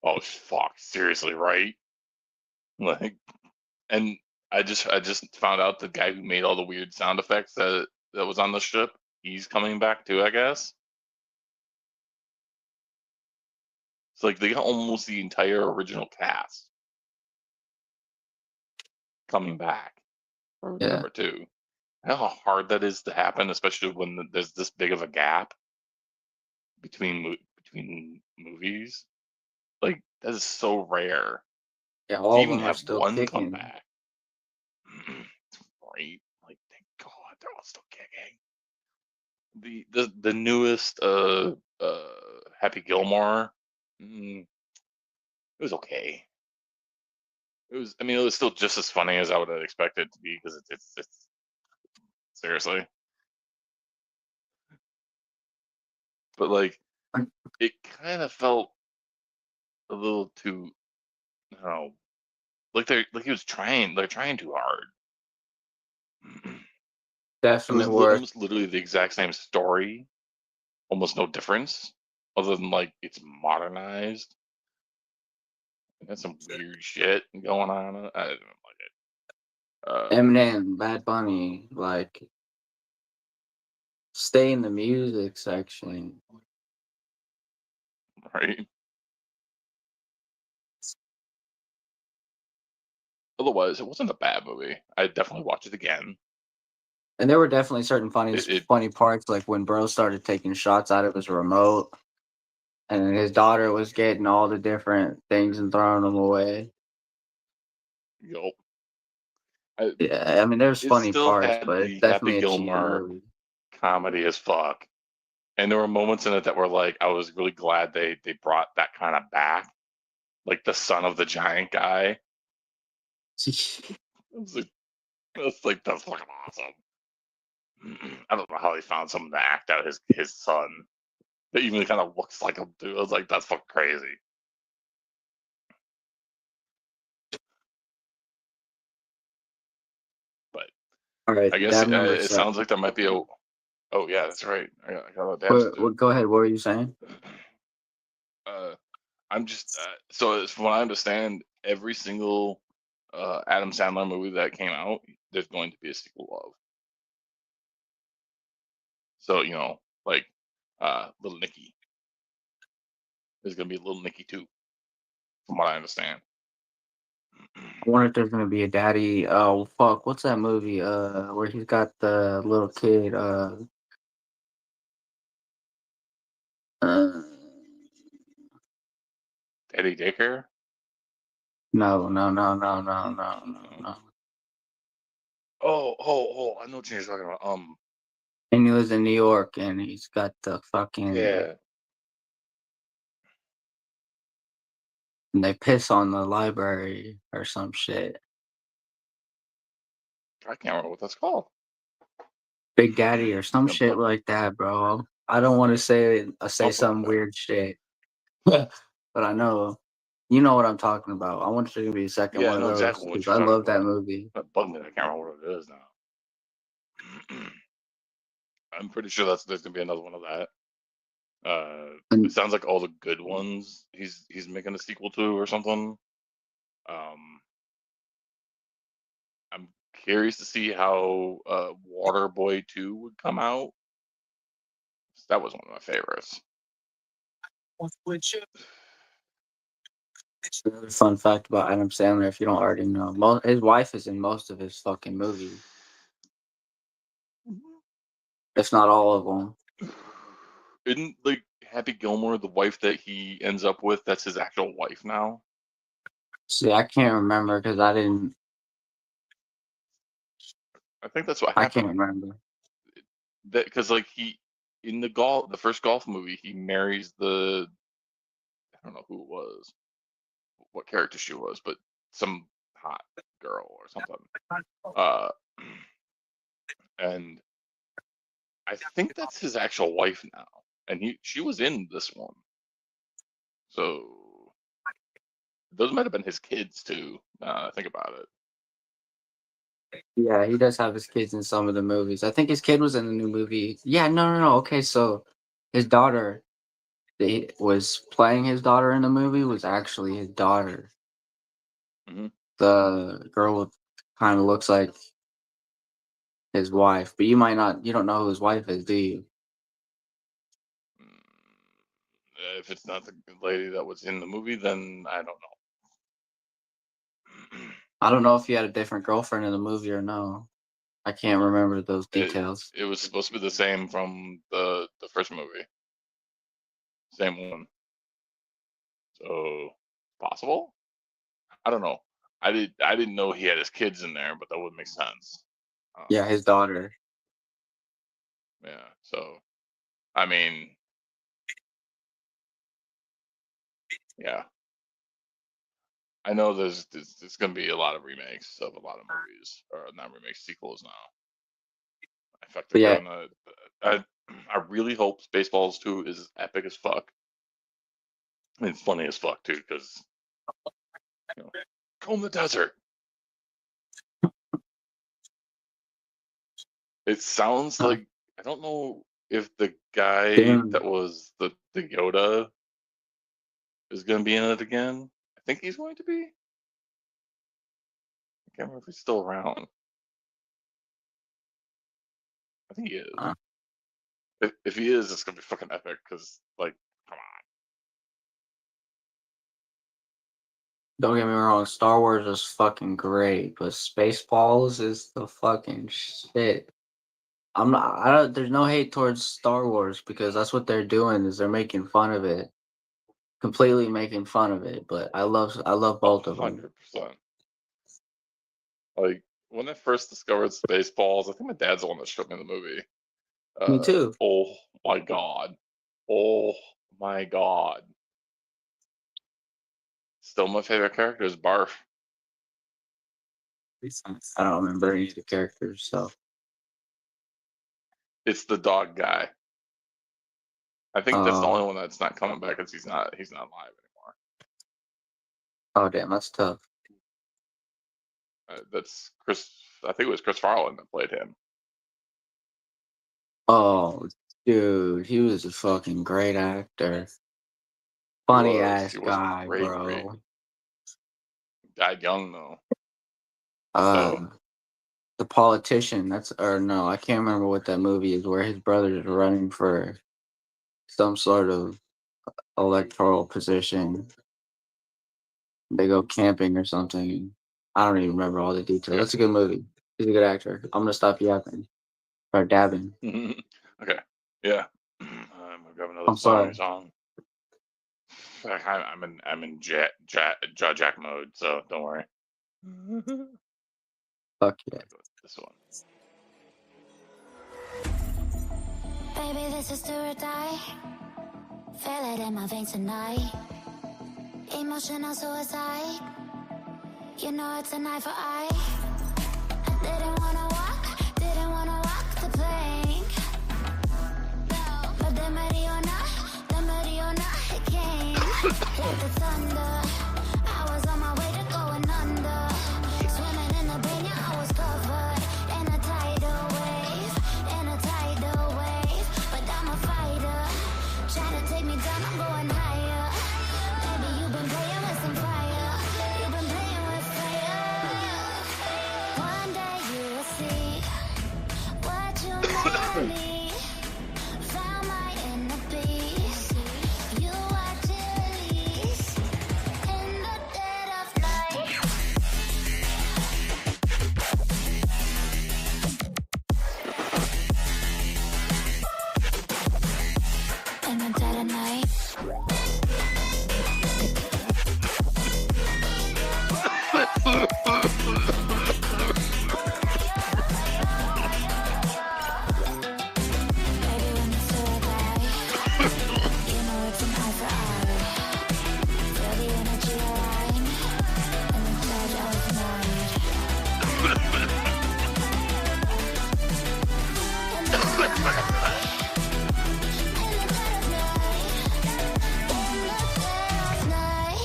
Oh fuck, seriously, right? Like, and I just found out the guy who made all the weird sound effects that was on the ship, he's coming back too, I guess. It's like they got almost the entire original cast coming back for Yeah. number 2. You know how hard that is to happen, especially when there's this big of a gap between movies. Like that is so rare Yeah, to all of even them are have still one come kicking. back. It's great. Like thank God they're all still kicking. The newest Happy Gilmore. Mm, It was okay. It was. I mean, it was still just as funny as I would have expected it to be because it's seriously. But like, it kind of felt a little too. I don't know. Like he was trying. They're trying too hard. It was Definitely worth. almost literally the exact same story, almost no difference, other than like it's modernized. It had some weird shit going on. I didn't like it. Eminem, Bad Bunny, like stay in the music section. Right. Otherwise, it wasn't a bad movie. I definitely watch it again. And there were definitely certain It funny parts, like when bro started taking shots out of his remote, and then his daughter was getting all the different things and throwing them away. Yup. I, Yeah, I mean, there's it funny still parts, had but it's the Happy definitely a cheesy Gilmore movie. comedy as fuck. And there were moments in it that were like, I was really glad they brought that kind of back. Like the son of the giant guy. I was like, that's fucking awesome. I don't know how they found someone to act out his son that even kind of looks like him too. I was like, that's fucking crazy. But All right, I guess dab number it sounds 7. like there might be a. Oh yeah, that's right. I got dabs to do. Go ahead. What were you saying? Uh, I'm just so as from what I understand, every single Adam Sandler movie that came out, there's going to be a sequel of. So like Little Nicky, there's gonna be Little Nicky too, from what I understand. I wonder if there's gonna be a daddy. Oh fuck, what's that movie? Where he's got the little kid. Uh Eddie Daycare. no, no, no, no, no, no, no, No. no. Oh! I know what you're talking about. And he lives in New York, and he's got the fucking. Yeah, And they piss on the library or some shit. I can't remember what that's called. Big Daddy or some Gonna shit put like that, bro. I don't want to say I'll put it some down. weird shit, but I know you know what I'm talking about. I want there to be a second Yeah, one I of know those exactly what because you're I talking love that about. movie. That bugged me. I can't remember what it is now. I'm pretty sure there's gonna be another one of that. It And sounds like all the good ones he's making a sequel to or something. Um, I'm curious to see how Waterboy 2 would come out. That was one of my favorites. another fun fact about Adam Sandler, if you don't already know, his wife is in most of his fucking movies, if not all of them. Isn't like Happy Gilmore the wife that he ends up with? That's his actual wife now. See, I can't remember because I didn't. I think that's what I can't happened. remember. That because like he in the first golf movie, he marries the I don't know who it was, what character she was, but some hot girl or something. Uh, and I think that's his actual wife now, and she was in this one, so those might have been his kids too. I think about it. Yeah, he does have his kids in some of the movies. I think his kid was in the new movie. Yeah, no, no, no. Okay, so his daughter, they was playing his daughter in the movie was actually his daughter. Hmm. The girl kind of looks like his wife, but you don't know who his wife is, do you? If it's not the lady that was in the movie, then I don't know. I don't know if he had a different girlfriend in the movie or no. I can't remember those it, details. it was supposed to be the same from the first movie, same one. So possible? I don't know. I didn't know he had his kids in there, but that would make sense. Yeah, his daughter. Yeah. So I mean, yeah. I know there's going to be a lot of remakes of a lot of movies, or not remakes, sequels now. In fact, But they're yeah, gonna. I really hope Spaceballs 2 is epic as fuck. And it's funny as fuck too, because comb the desert. It sounds huh. like, I don't know if the guy Damn. that was the Yoda is going to be in it again. I think he's going to be. I can't remember if he's still around. I think he is. Uh, If he is, it's going to be fucking epic. Because, like, come on. Don't get me wrong, Star Wars is fucking great, but Spaceballs is the fucking shit. I don't, there's no hate towards Star Wars because that's what they're doing is they're making fun of it. Completely making fun of it, but I love both of them. 100%. Like, when I first discovered Spaceballs, I think my dad's the one that showed me the movie. Me too. Oh my god. Oh my god. Still my favorite character is Barf. I don't remember any of the characters, so It's the dog guy. I think that's the only one that's not coming back because he's not alive anymore. oh damn, that's tough. That's Chris. I think it was Chris Farley that played him. Oh, dude, he was a fucking great actor. Funny ass He was guy, great. bro. Died young though. The Politician. No, I can't remember what that movie is. Where his brother is running for some sort of electoral position. They go camping or something. I don't even remember all the details. That's a good movie. He's a good actor. I'm gonna stop yapping or dabbing. Okay. Yeah. I'm gonna grab another I'm sorry. song. I'm in Jack mode, so don't worry. Fuck yeah. This one. Baby, this is do or die. Feel it in my veins tonight. Emotional suicide. You know it's an eye for eye. I didn't wanna walk the plank. But the Mariona, it came. Like the thunder, I was on my way to going under. Swimming in the banya, I was covered in a tidal wave. But I'm a fighter, trying to take me down, I'm going higher. Baby, you've been playing with some fire. You've been playing with fire. One day you will see what you made of me. Found my inner peace. You are Chili's in the dead of night. In the dead of night. Baby, when it's do or die, you know it's an eye for eye. Feel the energy align, and the dead of night. In the dead of night. In the dead of night. In the dead of night.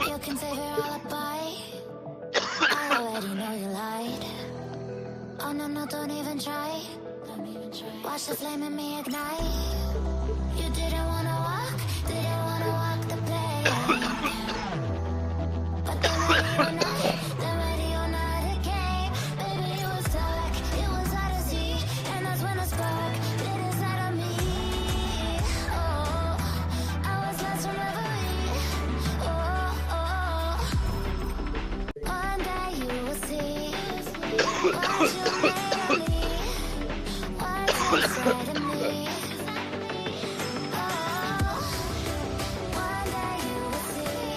You can save your alibi. I already know you lied. Oh no, don't even try. Watch the flame in me ignite. You didn't wanna walk the plank. But the Mariona, it came. Baby, it was dark, it was hard to see, and that's when the spark lit inside of me. Oh, I was lost from reverie. One day you will see what you made of me, what's inside of me. Oh, one day you will see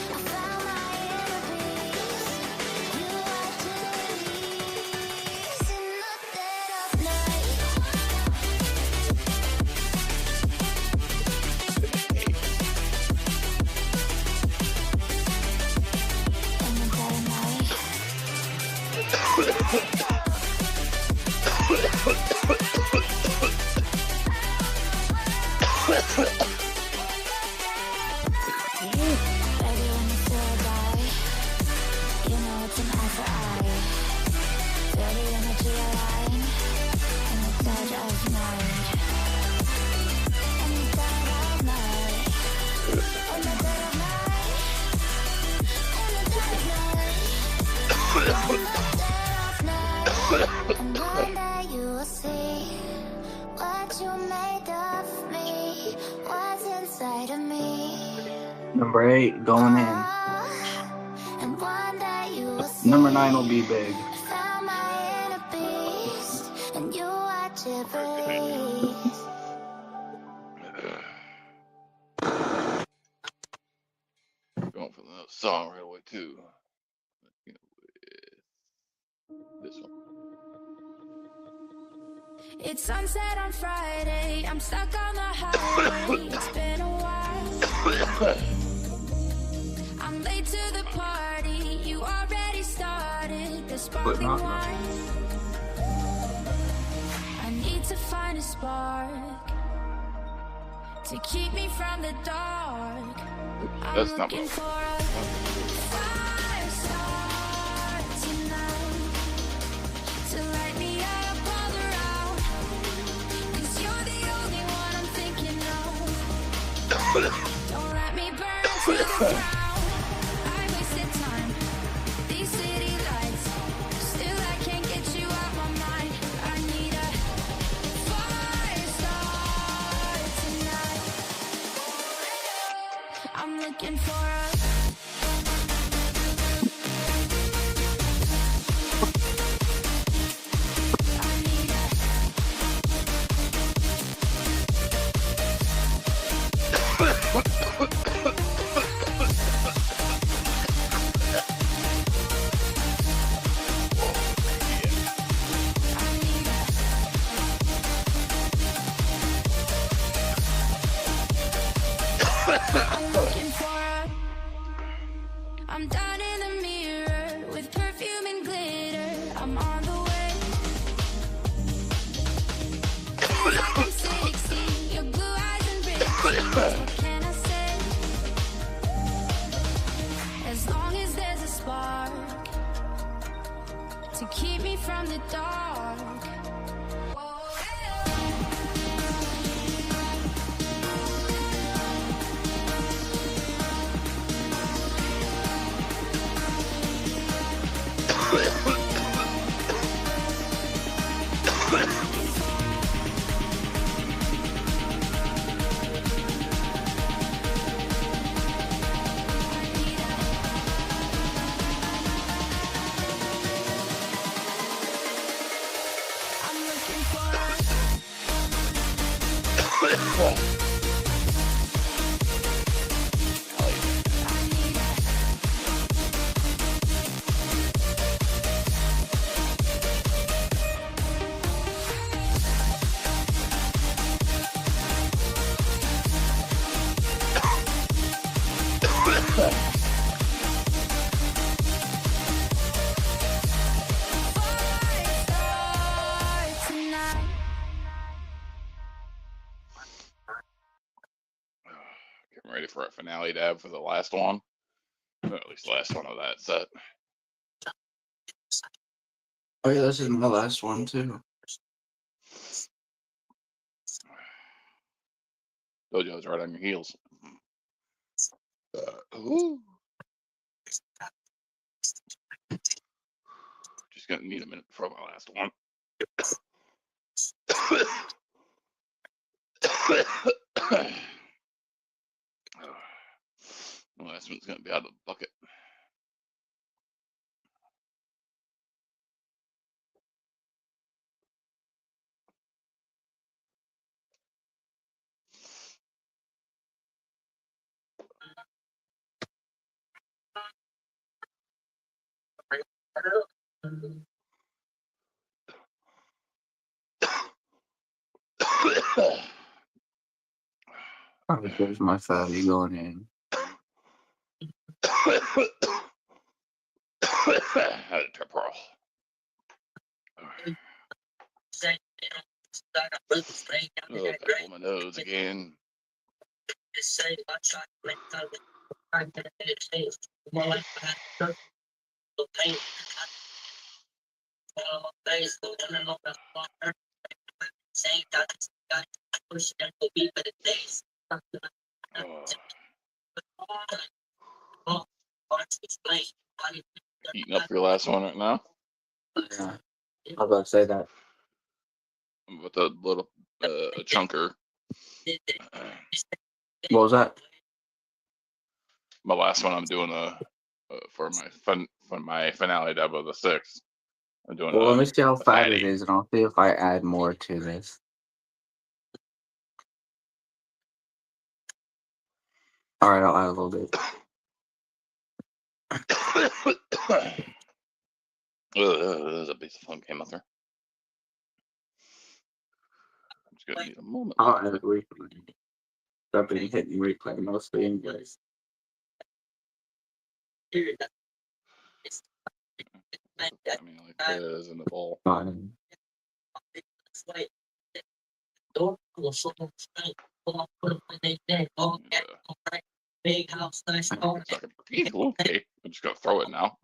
I found my inner peace. You are Chili's And one day you will see what you made of me, what's inside of me. Number 8 going in. And one day you will see. Number 9 will be big. Found my inner beast, and you watch it breathe. Going for the song right away too. This one. It's sunset on Friday. I'm stuck on the highway. It's been a while. I'm late to the party. You already started the sparkling wine. I need to find a spark to keep me from the dark. That's I'm not looking for a fire start tonight to light me up all around. 'Cause you're the only one I'm thinking of. Don't let me burn to the ground. I wasted time. These city lights, still I can't get you out my mind. I need a fire start tonight. I'm looking for a I'm looking for a I'm down in the mirror with perfume and glitter. I'm on the way. Feels like I'm 16, your blue eyes and rich jeans. What can I say? As long as there's a spark to keep me from the dark. I'm looking for I need tonight. Getting ready for a finale dab for the last one. Or at least the last one of that set. Oh yeah, this is my last one too. Dojo's right on your heels. Ooh. Just gonna need a minute for my last one. The last one's gonna be out of the bucket. Alright, there's my fatty going in. Had a temporal. Oh, that my nose again. Eating up your last one right now Yeah. I was about to say that. with a little chunker. What was that? My last one, I'm doing for my finale dub of the 6th. I'm doing Well, let me see how a fat it fatty. is, and I'll see if I add more to this. All right, I'll add a little bit. There's a piece of phone came up there. I'm just gonna need a moment. I'll add it replay. I've been hitting replay mostly, anyways. I mean, like this in the bowl. Fine. Okay, I'm just gonna throw it now.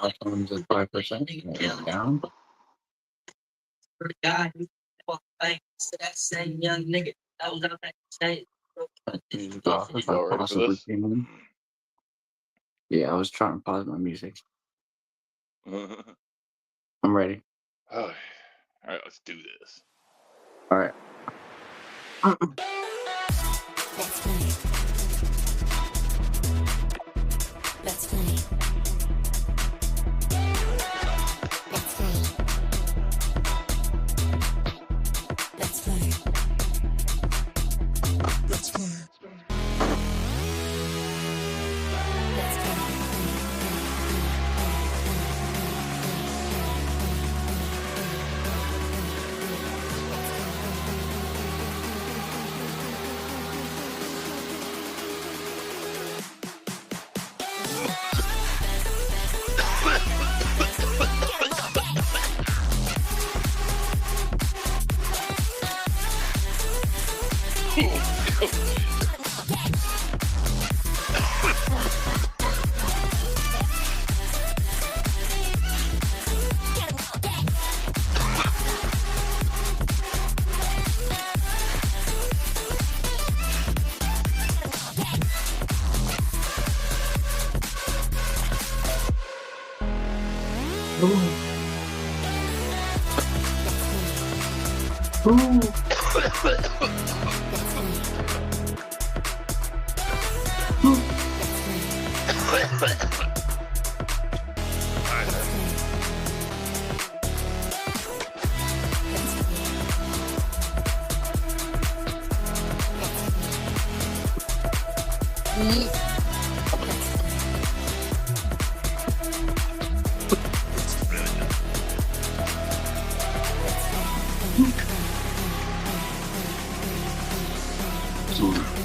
My phone's at 5%. Down. You all ready for this? Yeah, I was trying to pause my music. I'm ready. All right, let's do this. All right. Let's play. Let's play. Let's play. Let's play. Let's play.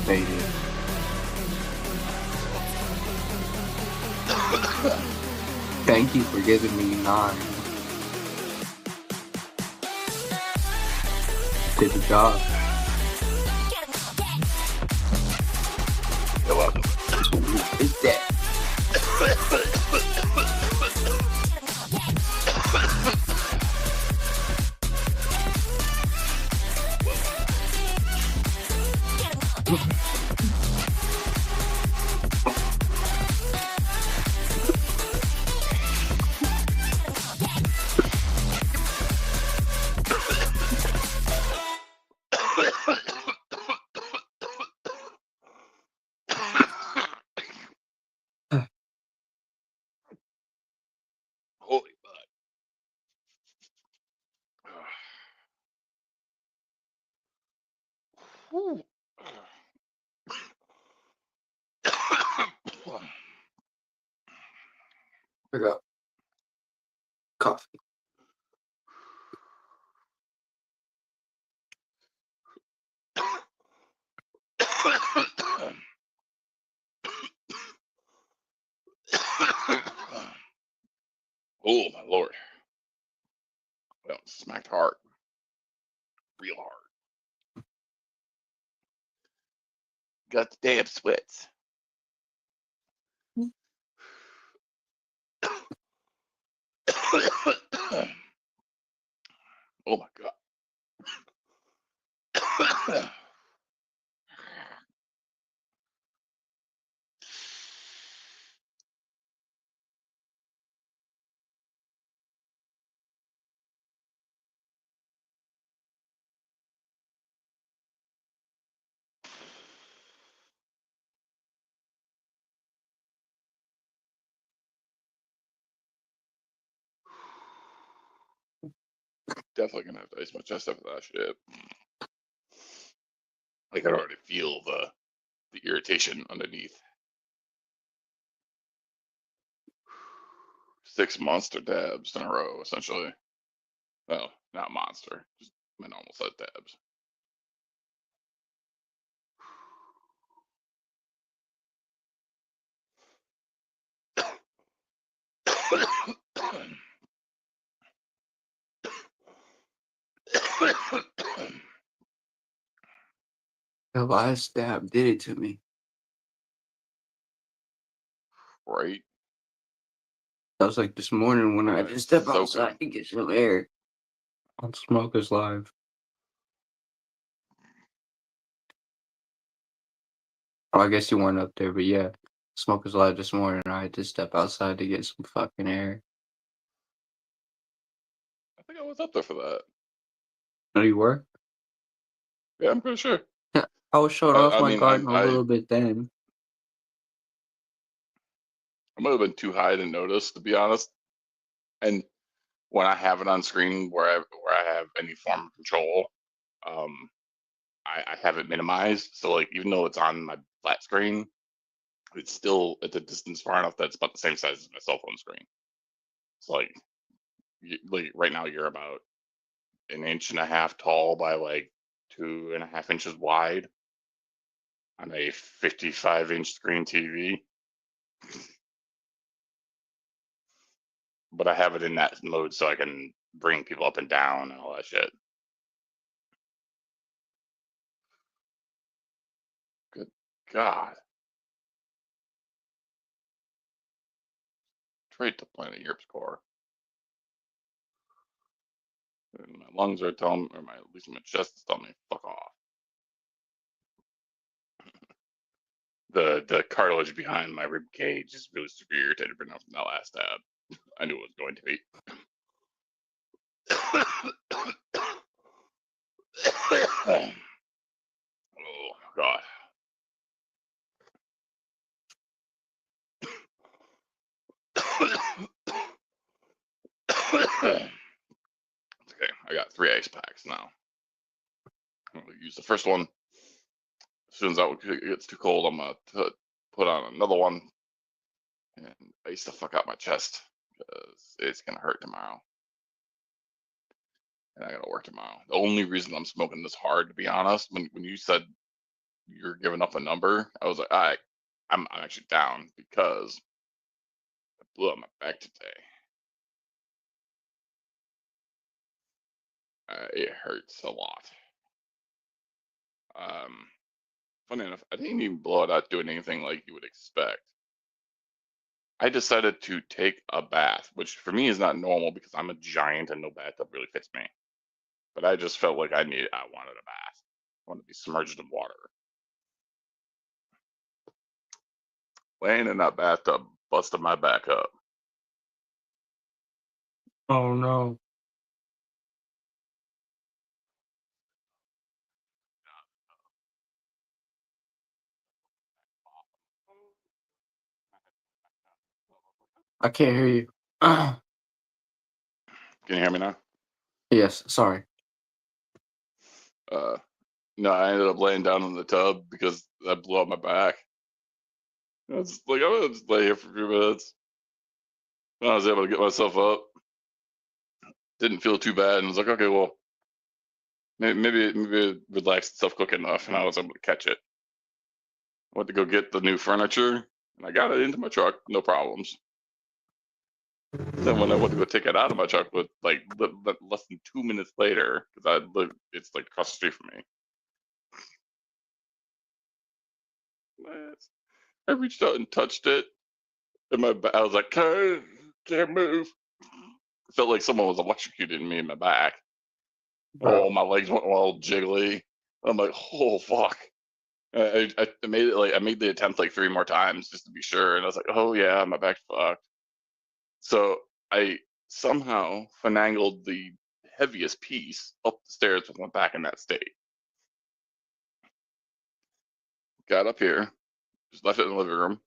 Baby. Thank you for giving me 9. Good job. You're welcome. It's that. I got coffee. Oh my lord. Well, smacked hard. Real hard. Got the damn sweats. Oh my god. Definitely gonna have to ice my chest after that shit. I can already feel the irritation underneath. 6 monster dabs in a row, essentially. Well, not monster, just my normal size dabs. The last stab did it to me. Right? That was like this morning when I just stepped Soaking. outside to get some air on Smokers Live. Oh, I guess you weren't up there, but yeah, Smokers Live this morning. I had to step outside to get some fucking air. I think I was up there for that. No, you were? Yeah, I'm pretty sure. Yeah, I was showing off I my mean, garden a I little bit then. might have been too high to notice, to be honest. And when I have it on screen where I have any form of control, I have it minimized. So like even though it's on my flat screen, it's still at the distance far enough that it's about the same size as my cell phone screen. It's like right now you're about 1.5 inches tall by like 2.5 inches wide on a 55-inch screen TV. But I have it in that mode so I can bring people up and down and all that shit. Good God. Straight to Planet Europe's core. And my lungs are telling me, or at least my chest is telling me, fuck off. The cartilage behind my rib cage is really super irritated from that last stab. I knew it was going to be. Oh God. Okay, I got 3 ice packs now. I'm gonna use the first one. As soon as it gets too cold, I'm gonna put on another one and ice the fuck out my chest because it's gonna hurt tomorrow. And I gotta work tomorrow. The only reason I'm smoking this hard, to be honest, when you said you're giving up a number, I was like, all right, I'm actually down because I blew up my back today. It hurts a lot. Funny enough, I didn't even blow it out doing anything like you would expect. I decided to take a bath, which for me is not normal because I'm a giant and no bathtub really fits me. But I just felt like I wanted a bath. I wanted to be submerged in water. Laying in that bathtub busted my back up. Oh no. I can't hear you. Can you hear me now? Yes, sorry. No, I ended up laying down in the tub because I blew up my back. I was like, I'm gonna just lay here for a few minutes. I was able to get myself up. Didn't feel too bad, and I was like, okay, well, maybe it relaxed itself quick enough, and I was able to catch it. I went to go get the new furniture, and I got it into my truck, no problems. Then when I went to go take it out of my truck, with like less than 2 minutes later, because it's like across the street from me. I reached out and touched it, and I was like, can't move. It felt like someone was electrocuting me in my back. Bro. Oh, my legs went all jiggly. I'm like, oh fuck. I made it I made the attempt like 3 more times just to be sure, and I was like, oh yeah, my back's fucked. So I somehow finagled the heaviest piece up the stairs with my back in that state. Got up here, just left it in the living room,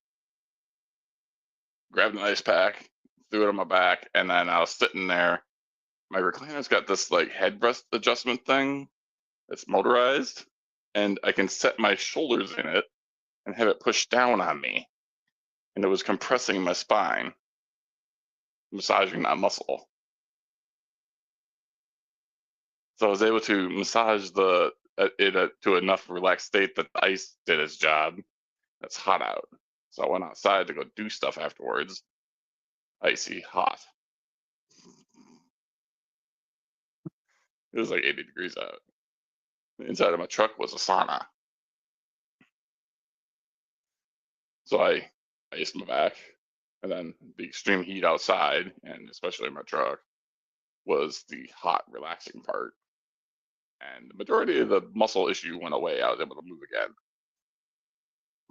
grabbed an ice pack, threw it on my back, and then I was sitting there. My recliner's got this like headrest adjustment thing that's motorized, and I can set my shoulders in it and have it push down on me. And it was compressing my spine, massaging that muscle. So I was able to massage it to enough relaxed state that the ice did its job. It's hot out. So I went outside to go do stuff afterwards. Icy hot. It was like 80 degrees out. The inside of my truck was a sauna. So I iced my back, and then the extreme heat outside, and especially in my truck, was the hot, relaxing part. And the majority of the muscle issue went away. I was able to move again.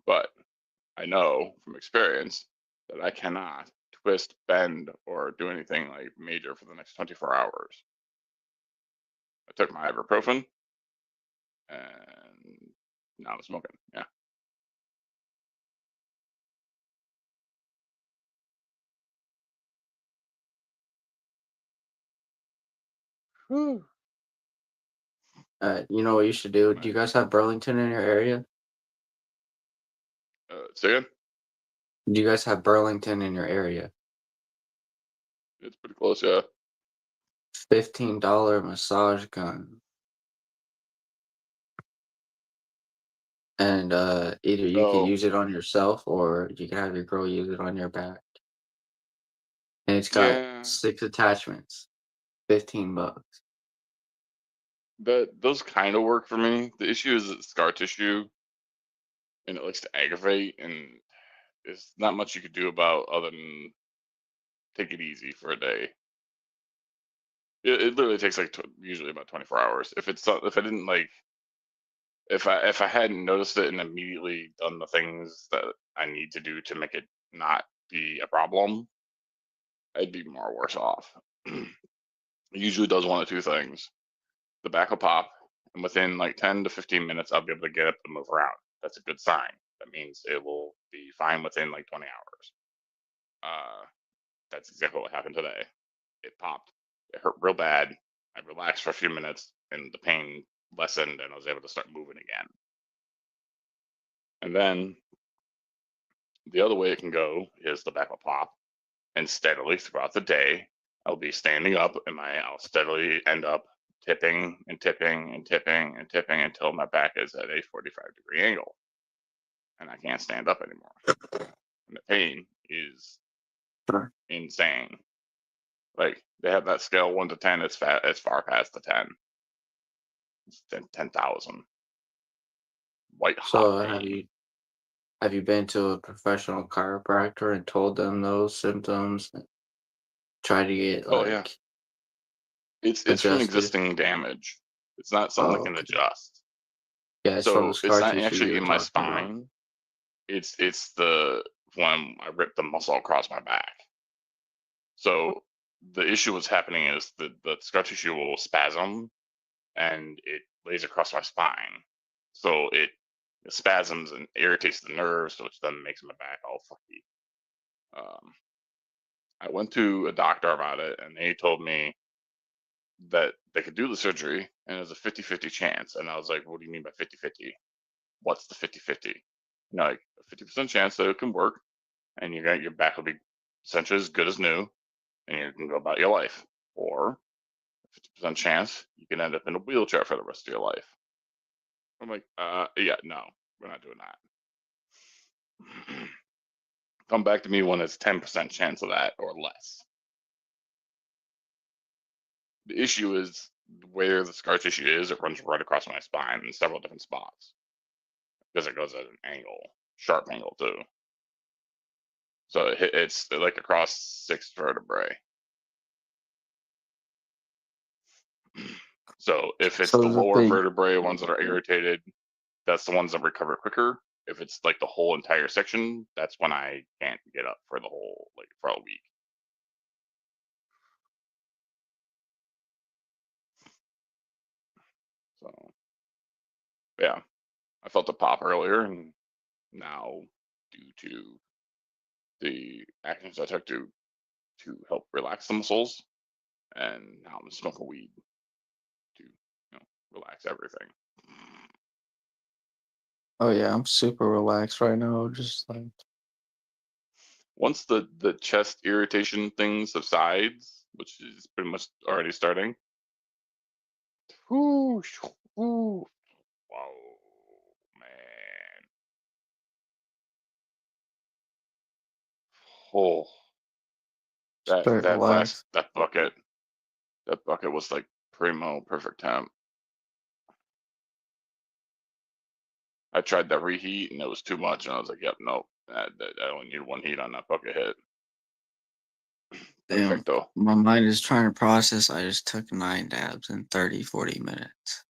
But I know from experience that I cannot twist, bend, or do anything like major for the next 24 hours. I took my ibuprofen, and now I'm smoking. Yeah. Whew. You know what you should do? Do you Right. guys have Burlington in your area? Say again? Do you guys have Burlington in your area? It's pretty close, yeah. $15 massage gun. And either you could Oh, use it on yourself or you can have your girl use it on your back. And it's got yeah. 6 attachments. $15. Those kind of work for me. The issue is it's scar tissue, and it likes to aggravate, and there's not much you could do about other than take it easy for a day. It literally takes like usually about 24 hours. If I didn't like if I hadn't noticed it and immediately done the things that I need to do to make it not be a problem, I'd be more worse off. It usually does one of two things. The back will pop, and within like 10 to 15 minutes, I'll be able to get up and move around. That's a good sign. That means it will be fine within like 20 hours. That's exactly what happened today. It popped. It hurt real bad. I relaxed for a few minutes, and the pain lessened, and I was able to start moving again. And then the other way it can go is the back will pop, and steadily throughout the day, I'll be standing up, and I'll steadily end up tipping and tipping and tipping and tipping until my back is at a 45-degree angle, and I can't stand up anymore. And the pain is Sure. insane. Like they have that scale 1 to 10. It's far past the 10. It's 10,000. White hot So have pain. you been to a professional chiropractor and told them those symptoms? Try to get Oh yeah, like it's from adjusted. existing damage. It's not something that Oh, can okay. adjust. Yeah, it's from the So it's scar not tissue you actually were in my talking about. spine. It's the when I ripped the muscle across my back. So the issue was happening is the scar tissue will spasm and it lays across my spine. So it spasms and irritates the nerves, which then makes my back all fucky. Um, I went to a doctor about it, and they told me that they could do the surgery, and there's a 50-50 chance. And I was like, what do you mean by 50-50? What's the 50-50? You know, like a 50% chance that it can work, and your back will be essentially as good as new, and you can go about your life. Or 50% chance you can end up in a wheelchair for the rest of your life. I'm like, yeah, no, we're not doing that. Come back to me when it's 10% chance of that or less. The issue is where the scar tissue is. It runs right across my spine in several different spots because it goes at an angle, sharp angle too. So it's like across 6 vertebrae. So if it's So the the lower thing, vertebrae ones that are irritated, that's the ones that recover quicker. If it's like the whole entire section, that's when I can't get up for the whole, like, for a week. So yeah, I felt a pop earlier, and now due to the actions I took to help relax the muscles, and now I'm smoking weed to relax everything. oh yeah, I'm super relaxed right now. Just like, Once the chest irritation thing subsides, which is pretty much already starting. Whoo, whoo, whoa, man. Oh, straight relaxed. that bucket was like primo perfect temp. I tried that reheat and it was too much, and I was like, "Yep, nope. I only need one heat on that bucket hit." Damn, Perfecto. my mind is trying to process. I just took 9 dabs in 30, 40 minutes.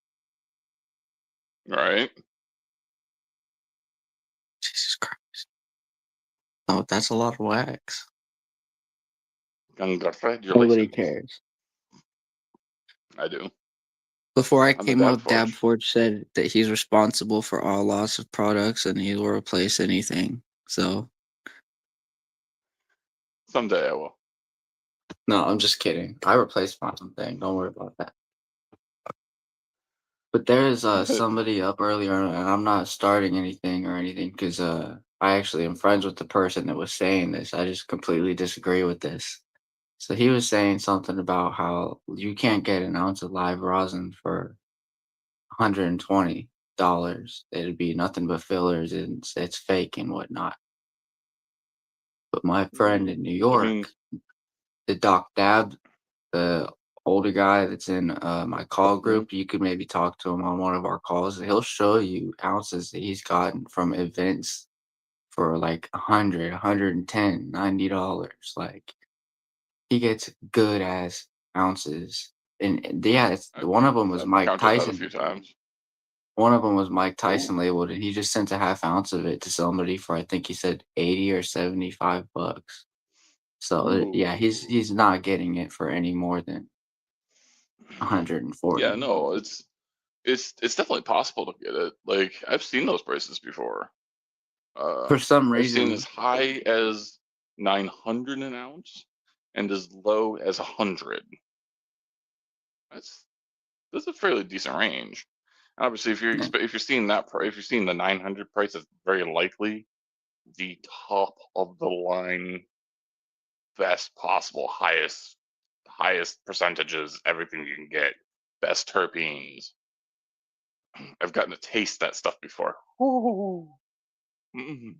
Right? Jesus Christ. Oh, that's a lot of wax. Nobody Congratulations. cares. I do. Before I I'm the came Dab up, Forge. Dabforge said that he's responsible for all loss of products and he will replace anything. So, Someday I will. no, I'm just kidding. I replaced my own thing. Don't worry about that. But there is somebody up earlier, and I'm not starting anything or anything because I actually am friends with the person that was saying this. I just completely disagree with this. So he was saying something about how you can't get an ounce of live rosin for $120. It'd be nothing but fillers and it's fake and whatnot. But my friend in New I mean, York, the Doc Dab, the older guy that's in my call group, you could maybe talk to him on one of our calls. He'll show you ounces that he's gotten from events for like 100, 110, $90. Like he gets good ass ounces. And yeah, one of them was I've Mike encountered that a few Tyson. times. One of them was Mike Oh, Tyson labeled, and he just sent a half ounce of it to somebody for I think he said 80 or $75. So yeah, ooh. he's not getting it for any more than Yeah, 140. no, it's definitely possible to get it. Like, I've seen those prices before. For some I've seen as reason, high as 900 an ounce and as low as 100. That's a fairly decent range. And obviously, yeah, if you're seeing that if you're seeing the 900 price, it's very likely the top of the line, best possible, highest percentages, everything you can get, best terpenes. I've gotten to taste that stuff before. Ooh. Mm.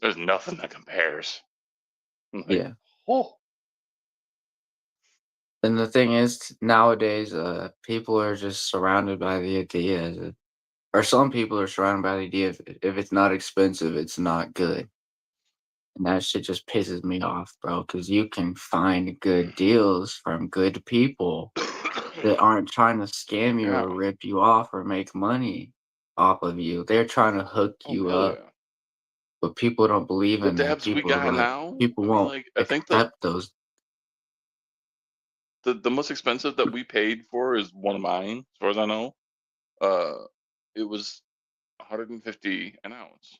There's nothing that compares. I'm like, yeah. oh, And the thing is, nowadays, people are just surrounded by the idea, or some people are surrounded by the idea if it's not expensive, it's not good. And that shit just pisses me off, bro, because you can find good deals from good people that aren't trying to scam you yeah. or rip you off or make money off of you. They're trying to hook Oh, you hell up, yeah. but people don't believe The in that. dabs we got now, People I mean, won't like, I think accept those. the most expensive that we paid for is one of mine, as far as I know. Uh, it was 150 an ounce.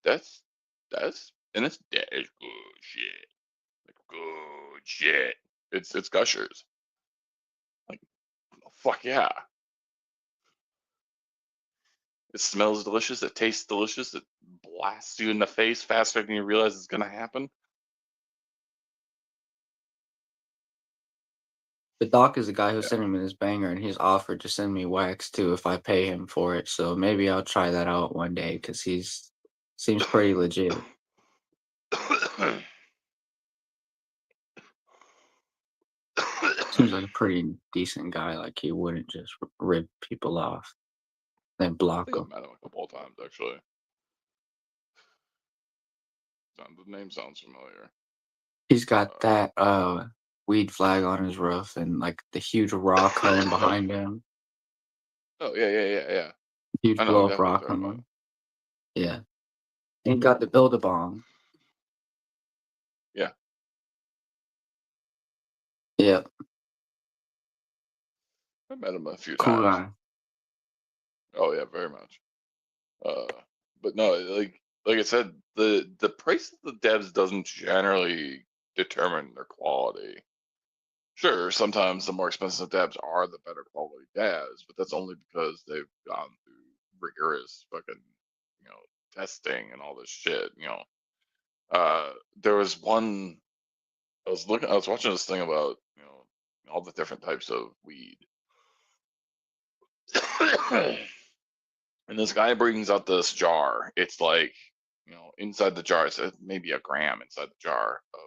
That's and that is good shit. Like, good shit. It's Gushers. Like, fuck yeah. It smells delicious. It tastes delicious. It blasts you in the face faster than you realize it's gonna happen. The doc is the guy who Yeah. sent him in his banger, and he's offered to send me wax too if I pay him for it. So maybe I'll try that out one day because he's seems pretty legit. Seems like a pretty decent guy. Like he wouldn't just rip people off, then I block think I've them. met him a couple of times actually. The name sounds familiar. He's got that weed flag on his roof and like the huge rock cone behind him. Oh yeah. Huge I know blow up exactly what rock you're talking on about. him. Yeah. And he got the build a bong. Yeah. Yep. I met him a few Cool times. guy. Oh yeah, very much. But no, like I said, the price of the devs doesn't generally determine their quality. Sure, sometimes the more expensive devs are the better quality devs, but that's only because they've gone through rigorous fucking, testing and all this shit. There was one I was watching this thing about, all the different types of weed. And this guy brings out this jar. It's like, inside the jar, it's maybe a gram inside the jar of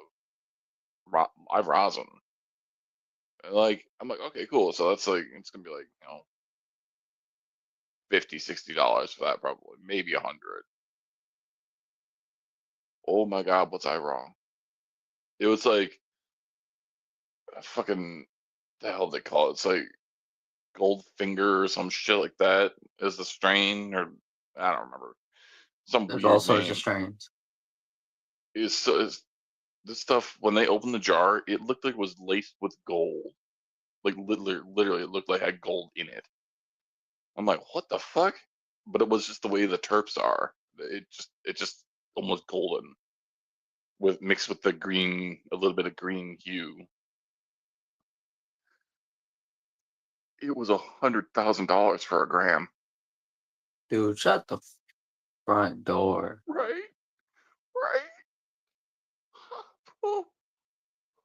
live rosin. And like, I'm like, okay, cool. So that's like, it's gonna be like, $50, $60 for that, probably, maybe 100. Oh my God, was I wrong? It was like a fucking, the hell they call it? It's like Goldfinger or some shit like that is the strain, or I don't remember. Some There's all weird sorts of name. strains. Is this stuff, when they opened the jar, it looked like it was laced with gold. Like literally, it looked like it had gold in it. I'm like, what the fuck? But it was just the way the terps are. It just almost golden, with mixed with the green, a little bit of green hue. It was $100,000 for a gram. Dude, shut the front door. Right, right. Oh,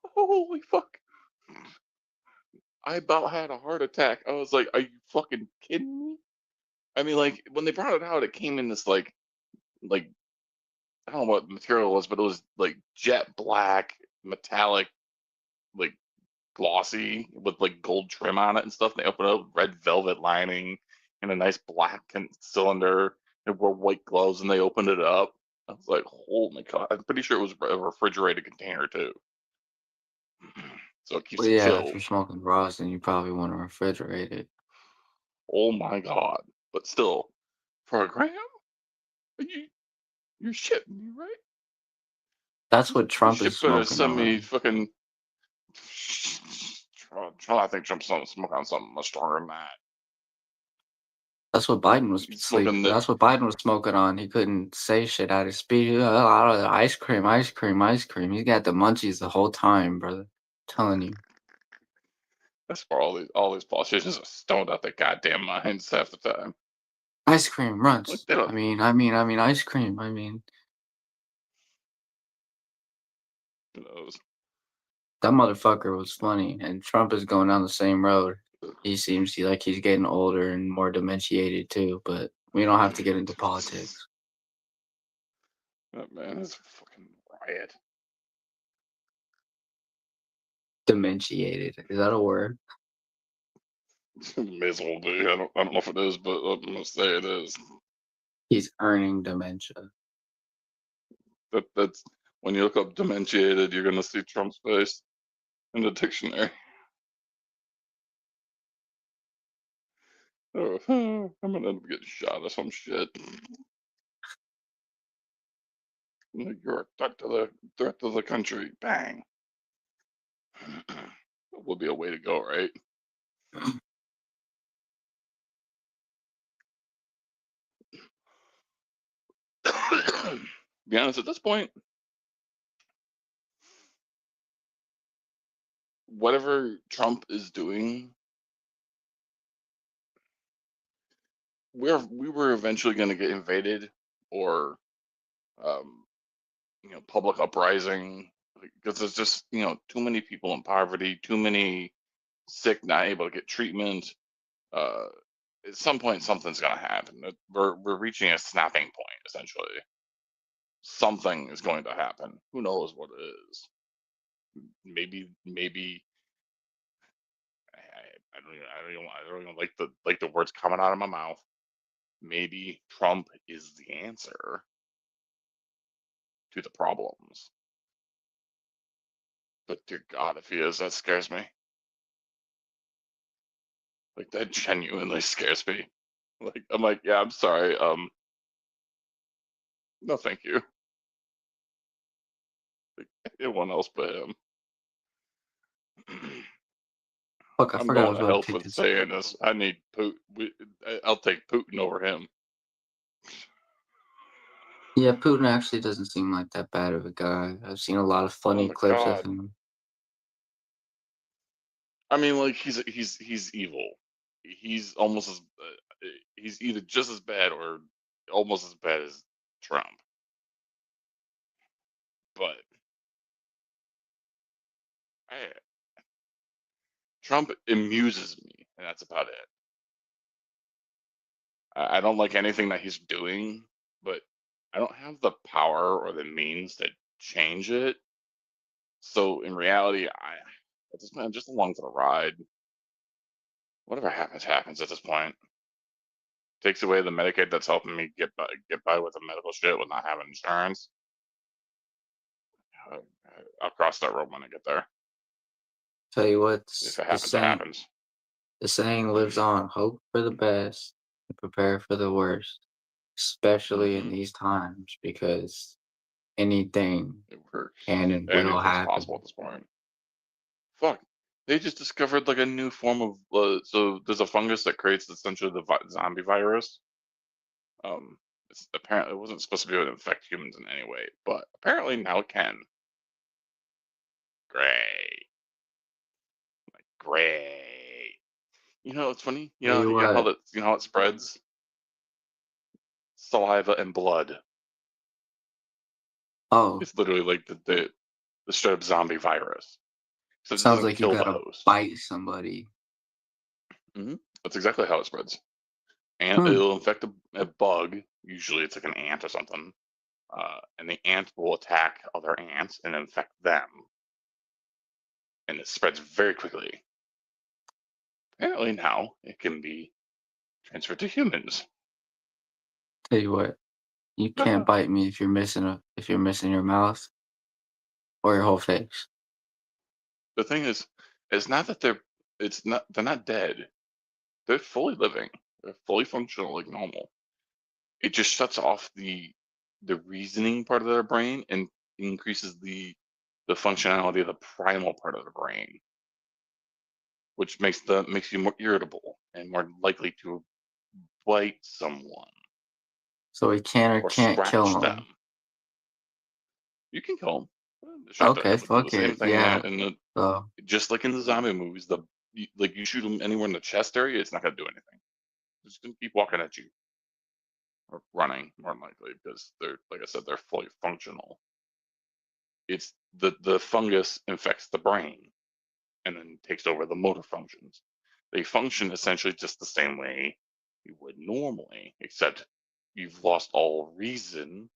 holy fuck! I about had a heart attack. I was like, are you fucking kidding me? I mean, like when they brought it out, it came in this like I don't know what material it was, but it was like jet black, metallic, like glossy with like gold trim on it and stuff. They opened it up, red velvet lining and a nice black cylinder. They wore white gloves and they opened it up. I was like, oh my God. I'm pretty sure it was a refrigerated container too. So it keeps Well, it yeah, if chilled. you're smoking rosin, you probably want to refrigerate it. Oh my God. But still, for a gram? You're shitting me, right? That's what This Trump is shit better smoking send me on. fucking. I think Trump's smoking on something much stronger than that. That's what Biden was He's sleep. smoking the. That's what Biden was smoking on. He couldn't say shit out of speed. Ice cream, ice cream, ice cream. He got the munchies the whole time, brother. Telling you. That's why all these politicians are stoned out their goddamn minds half the time. Ice cream Like runs. they don't. Ice cream. I mean, Who knows? that motherfucker was funny, and Trump is going down the same road. He seems like he's getting older and more dementiated too, but we don't have to get into politics. Oh, man, it's a fucking riot. Dementiated. Is that a word? May as well be. I don't know if it is, but I'm gonna say it is. He's earning dementia. That's when you look up dementiated, you're gonna see Trump's face in the dictionary. Oh, I'm gonna end up getting shot or some shit. Like, you're a threat to the country. Bang. That would be a way to go, right? Be honest, at this point, whatever Trump is doing, we were eventually going to get invaded, or um, public uprising, because there's just too many people in poverty, too many sick, not able to get treatment. Uh, at some point, something's going to happen. We're reaching a snapping point, essentially. Something is going to happen. Who knows what it is? Maybe I don't even like the words coming out of my mouth. Maybe Trump is the answer to the problems. But dear God, if he is, that scares me. Like, that genuinely scares me. Like, I'm like, yeah, I'm sorry. No, thank you. Like, anyone else but him. Fuck, I I'm forgot I going was to about hell to take for this. saying this. I need Putin. I'll take Putin over him. Yeah, Putin actually doesn't seem like that bad of a guy. I've seen a lot of Oh funny my clips of God. him. I mean, like, he's evil. He's almost as he's either just as bad or almost as bad as Trump. But I, Trump amuses me, and that's about it. I don't like anything that he's doing, but I don't have the power or the means to change it. So in reality, at this point, I'm just along for the ride. Whatever happens, happens at this point. Takes away the Medicaid that's helping me get by with the medical shit with not having insurance. Uh, I'll cross that road when I get there. Tell you what, If it happens, it happens. the saying lives on: hope for the best and prepare for the worst, especially in Hmm. these times, because anything It works. can and will Anything's possible happen. at this point. Fuck. They just discovered like a new form of. So there's a fungus that creates essentially the zombie virus. Um, apparently it wasn't supposed to be able to infect humans in any way, but apparently now it can. Great, great. It's funny. Tell you You know how what, that how it spreads? Saliva and blood. oh, It's literally like the straight up zombie virus. So it sounds doesn't like you kill the gotta host. bite somebody. Hmm. That's exactly how it spreads. And Hmm. it'll infect a bug. Usually it's like an ant or something. And the ant will attack other ants and infect them. And it spreads very quickly. Apparently now it can be transferred to humans. Tell you what, you can't bite me if you're missing your mouth or your whole face. The thing is, it's not that they're not dead. They're fully living. They're fully functional like normal. It just shuts off the reasoning part of their brain and increases the functionality of the primal part of the brain, which makes you more irritable and more likely to bite someone So we can or or can't scratch kill them. them. You can kill them. Shoot, Okay, that would do the fuck same it. thing Yeah. in the So just like in the zombie movies. You shoot them anywhere in the chest area, it's not gonna do anything. It's just gonna keep walking at you or running more than likely because they're like I said, they're fully functional. It's the fungus infects the brain and then takes over the motor functions. They function essentially just the same way you would normally, except you've lost all reason,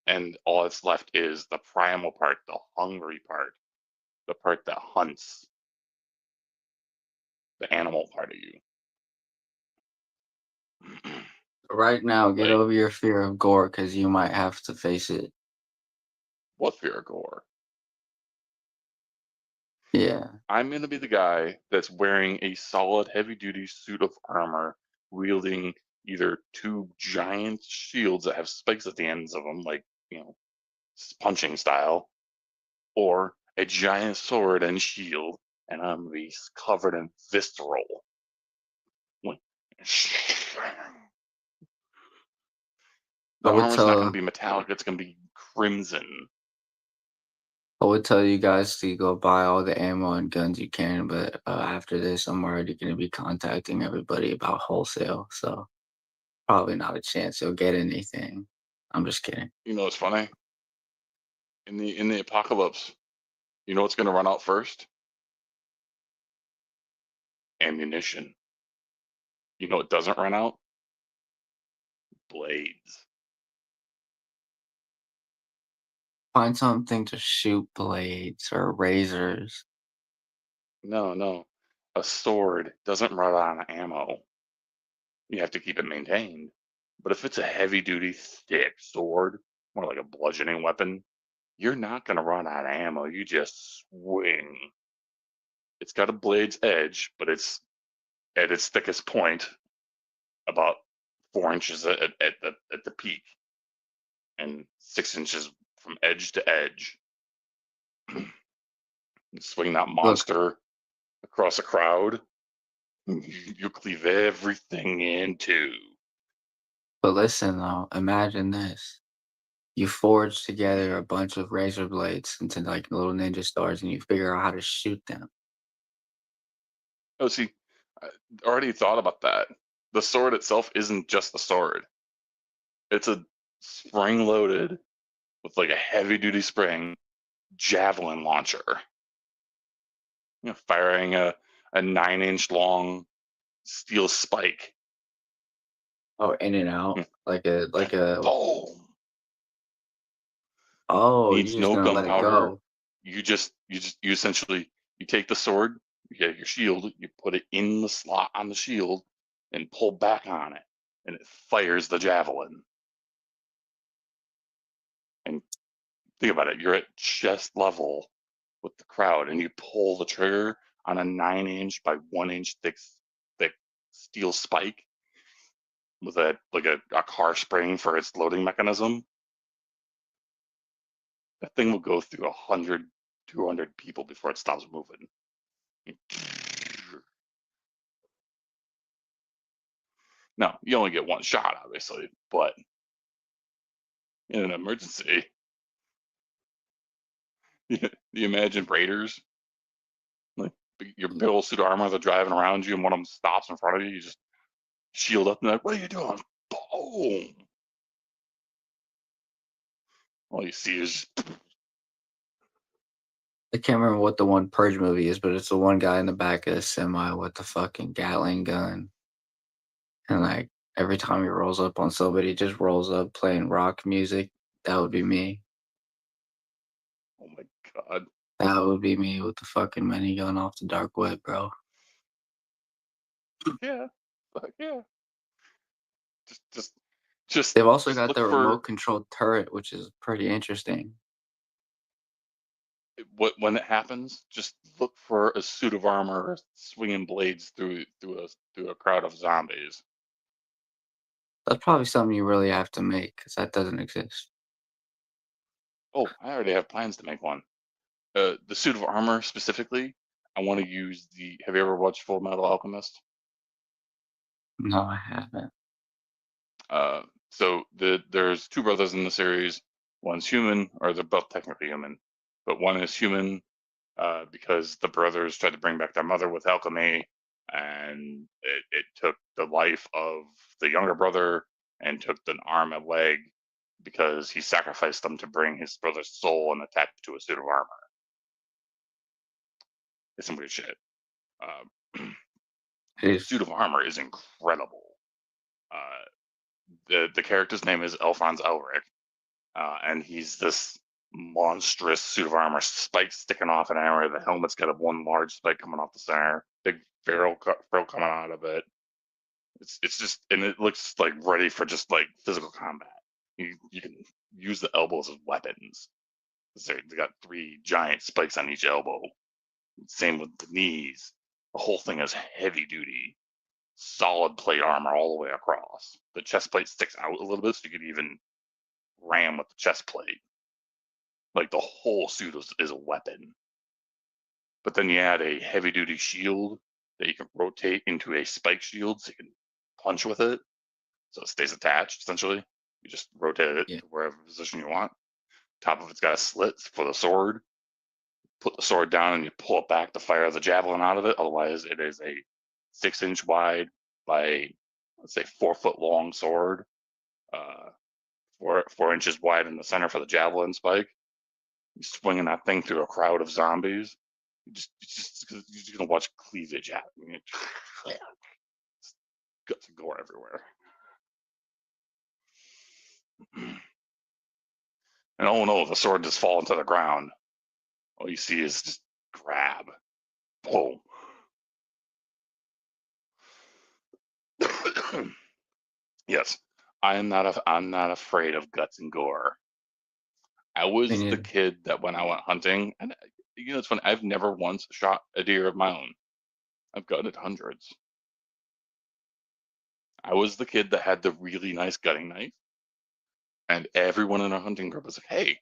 and all that's left is the primal part, the hungry part, the part that hunts, the animal part of you. right now, get Like, over your fear of gore because you might have to face it. what fear of gore? Yeah. I'm going to be the guy that's wearing a solid heavy duty suit of armor, wielding either two giant shields that have spikes at the ends of them, like, punching style, or a giant sword and shield, and I'm going to be covered in visceral. Like, I the would armor's not going to tell be metallic, it's going to be crimson. would tell you guys to go buy all the ammo and guns you can, but after this, I'm already going to be contacting everybody about wholesale, so probably not a chance you'll get anything. I'm just kidding. You know what's funny? In the apocalypse, you know what's going to run out first? Ammunition. You know what doesn't run out? Blades. Find something to shoot blades or razors. No. A sword doesn't run out of ammo. You have to keep it maintained. But if it's a heavy duty, thick sword, more like a bludgeoning weapon, you're not going to run out of ammo. You just swing. It's got a blade's edge, but it's at its thickest point, about 4 inches at the peak, and 6 inches from edge to edge. Swing that Look, monster across a crowd, you cleave everything in two. but listen though, imagine this. You forge together a bunch of razor blades into like little ninja stars and you figure out how to shoot them. Oh, see, I already thought about that. The sword itself isn't just the sword. It's a spring loaded with like a heavy duty spring javelin launcher. You know, firing a 9-inch long steel spike. Oh, in and out. Mm, Like a Boom! oh, Needs you're just no gonna let it gunpowder. go. You essentially you take the sword, you get your shield, you put it in the slot on the shield, and pull back on it, and it fires the javelin. And think about it, you're at chest level with the crowd, and you pull the trigger on a 9-inch by 1-inch thick steel spike with a car spring for its loading mechanism. That thing will go through 100, 200 people before it stops moving. Now, you only get one shot, obviously, but in an emergency, you imagine raiders, like your big old suit of armor, they're driving around you, and one of them stops in front of you. You just shield up and they're like, "What are you doing?" Boom! All you see is I can't remember what the one Purge movie is, but it's the one guy in the back of a semi with the fucking Gatling gun. And like every time he rolls up on somebody, he just rolls up playing rock music. That would be me. oh my god, That would be me with the fucking minigun off the dark web, bro. yeah, fuck yeah. Just They've also just got look the for remote controlled turret, which is pretty interesting. when it happens. Just look for a suit of armor swinging blades through a crowd of zombies. That's probably something you really have to make because that doesn't exist. Oh, I already have plans to make one. The suit of armor specifically, I want to use the. Have you ever watched Full Metal Alchemist? No, I haven't. So there's two brothers in the series. One's human, or they're both technically human, but one is human because the brothers tried to bring back their mother with alchemy, and it took the life of the younger brother and took an arm and leg because he sacrificed them to bring his brother's soul and attach it to a suit of armor. It's some weird shit. The suit of armor is incredible. The character's name is Alphonse Elric, and he's this monstrous suit of armor, spikes sticking off an area. The helmet's got a one large spike coming off the center, big ferrule coming out of it. It's just, and it looks like ready for just like physical combat. You can use the elbows as weapons. They got 3 giant spikes on each elbow. Same with the knees. The whole thing is heavy duty, solid plate armor all the way across. The chest plate sticks out a little bit, so you could even ram with the chest plate. Like the whole suit is a weapon. But then you add a heavy duty shield that you can rotate into a spike shield so you can punch with it. So it stays attached essentially. You just rotate it to wherever position you want. Top of it's got a slit for the sword. put the sword down and you pull it back to fire the javelin out of it. Otherwise, it is a 6-inch wide by, let's say, 4-foot long sword, 4 inches wide in the center for the javelin spike. You're swinging that thing through a crowd of zombies. You're just gonna watch cleavage happen. Guts and gore everywhere. And oh no, the sword just falls to the ground. All you see is just grab. Boom. Yes, I'm not afraid of guts and gore. I was Me the neither. kid that when I went hunting, and it's funny, I've never once shot a deer of my own. I've gutted hundreds. I was the kid that had the really nice gutting knife, and everyone in our hunting group was like, "Hey,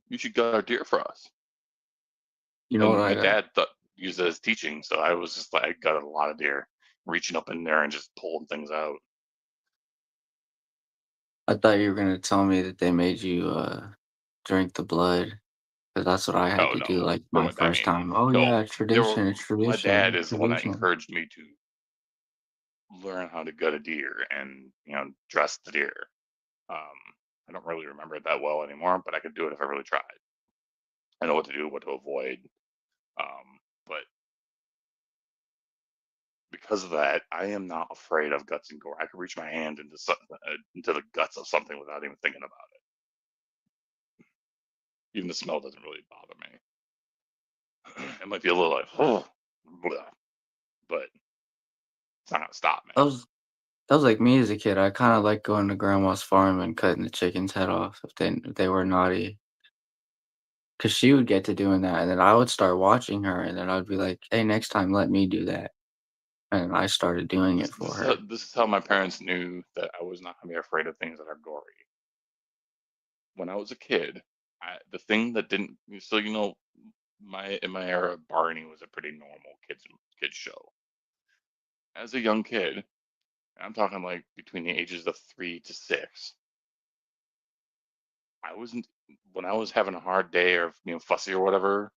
you should gut our deer for us." You know And what my I dad used it as teaching, so I was just like, I gutted a lot of deer, reaching up in there and just pulling things out. thought you were gonna tell me that they made you drink the blood, because that's what I had Oh to no, do like no, my I first mean, time. Oh no, yeah, it's they were. tradition, it's My tradition, dad it's is the one that tradition. encouraged me to learn how to gut a deer and dress the deer. I don't really remember it that well anymore, but I could do it if I really tried. I know what to do, what to avoid. But because of that, I am not afraid of guts and gore. I could reach my hand into the guts of something without even thinking about it. Even the smell doesn't really bother me. It might be a little like, oh, but it's not gonna stop me. That was like me as a kid. I kind of like going to grandma's farm and cutting the chicken's head off if they were naughty, cause she would get to doing that, and then I would start watching her, and then I'd be like, "Hey, next time let me do that," and I started doing it for her. This is how my parents knew that I was not gonna be afraid of things that are gory. When I was a kid, the thing that didn't so in my era, Barney was a pretty normal kids show. As a young kid, I'm talking like between the ages of 3 to 6, I wasn't when I was having a hard day or fussy or whatever,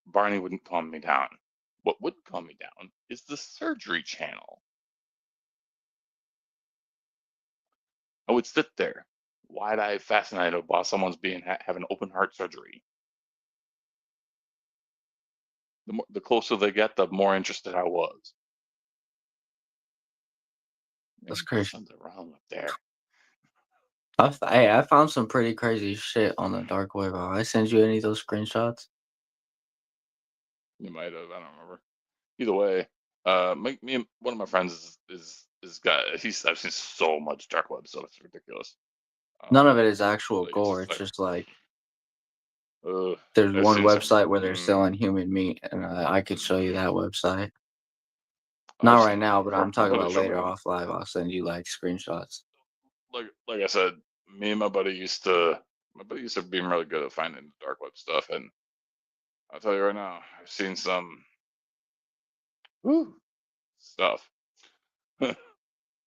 Barney wouldn't calm me down. What would calm me down is the Surgery Channel. I would sit there, wide-eyed, fascinated while someone's having open heart surgery. The closer they get, the more interested I was. That's Maybe there's crazy. something wrong up there. I found some pretty crazy shit on the dark web. I send you any of those screenshots? You might have. I don't remember. Either way, one of my friends is got. I've seen so much dark web stuff. It's ridiculous. None of it is actual Like it's gore. just It's like, just like uh, there's I've one seen some. website where they're selling human meat, and I could show you that website. I've Not right seen now, but I'm talking my buddy about showed later me. off live. I'll send you like screenshots. Like I said, me and my buddy used to. My buddy used to be really good at finding dark web stuff, and I'll tell you right now, I've seen some stuff.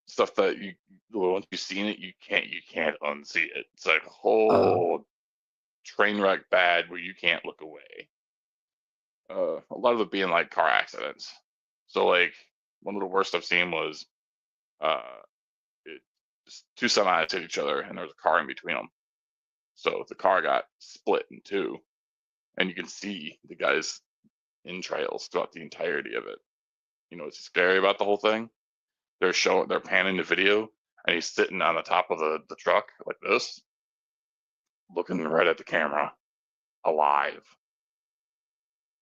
Stuff that once you've seen it, you can't unsee it. It's like a Uh, whole train wreck bad where you can't look away. A lot of it being like car accidents. So like one of the worst I've seen was uh, just two semis hit each other and there was a car in between them. So the car got split in two, and you can see the guy's entrails throughout the entirety of it. You know what's scary about the whole thing? They're panning the video, and he's sitting on the top of the truck like this, looking right at the camera, alive.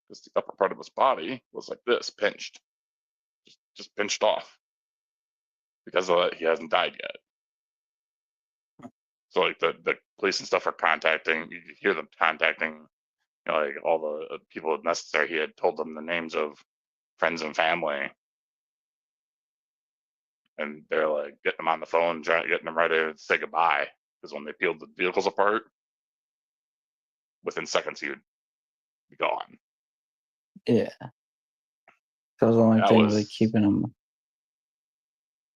Because the upper part of his body was like this, pinched, just pinched off. Because of that, he hasn't died yet. So like the police and stuff are contacting. You hear them contacting, like all the people necessary. He had told them the names of friends and family, and they're like getting them on the phone, getting them ready to say goodbye. Because when they peeled the vehicles apart, within seconds he would be gone. yeah. That was the only That thing really was keeping them.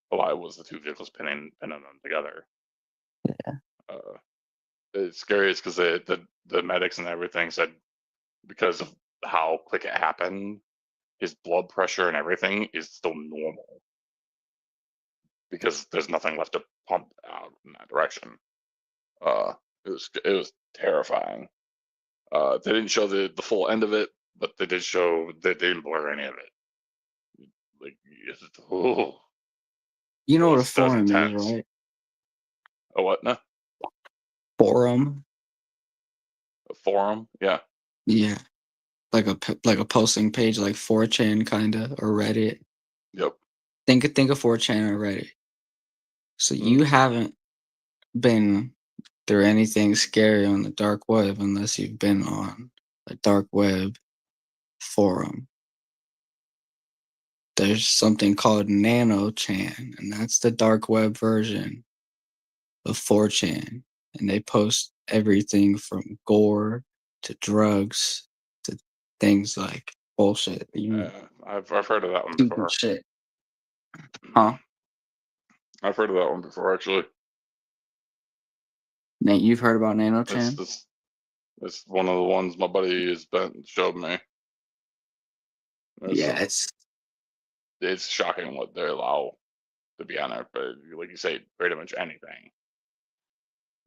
why was the two vehicles pinning them together. Yeah. It's scary because the medics and everything said because of how quick it happened, his blood pressure and everything is still normal because there's nothing left to pump out in that direction. It was terrifying. They didn't show the full end of it, but they did show that they didn't blur any of it. Like, oh, You know what a that was forum is, intense. right? Oh, what? No, Forum. a forum. Yeah. Yeah, like a posting page, like 4chan kinda, or Reddit. Yep. Think of 4chan or Reddit. So Mm. you haven't been through anything scary on the dark web unless you've been on a dark web forum. There's something called NanoChan, and that's the dark web version of 4chan. And they post everything from gore to drugs to things like bullshit. I've heard of that one Stupid before. shit. Huh? I've heard of that one before, actually. Nate, you've heard about NanoChan? It's one of the ones my buddy has showed me. Yeah, It's shocking what they allow to be on there, but like you say, pretty much anything.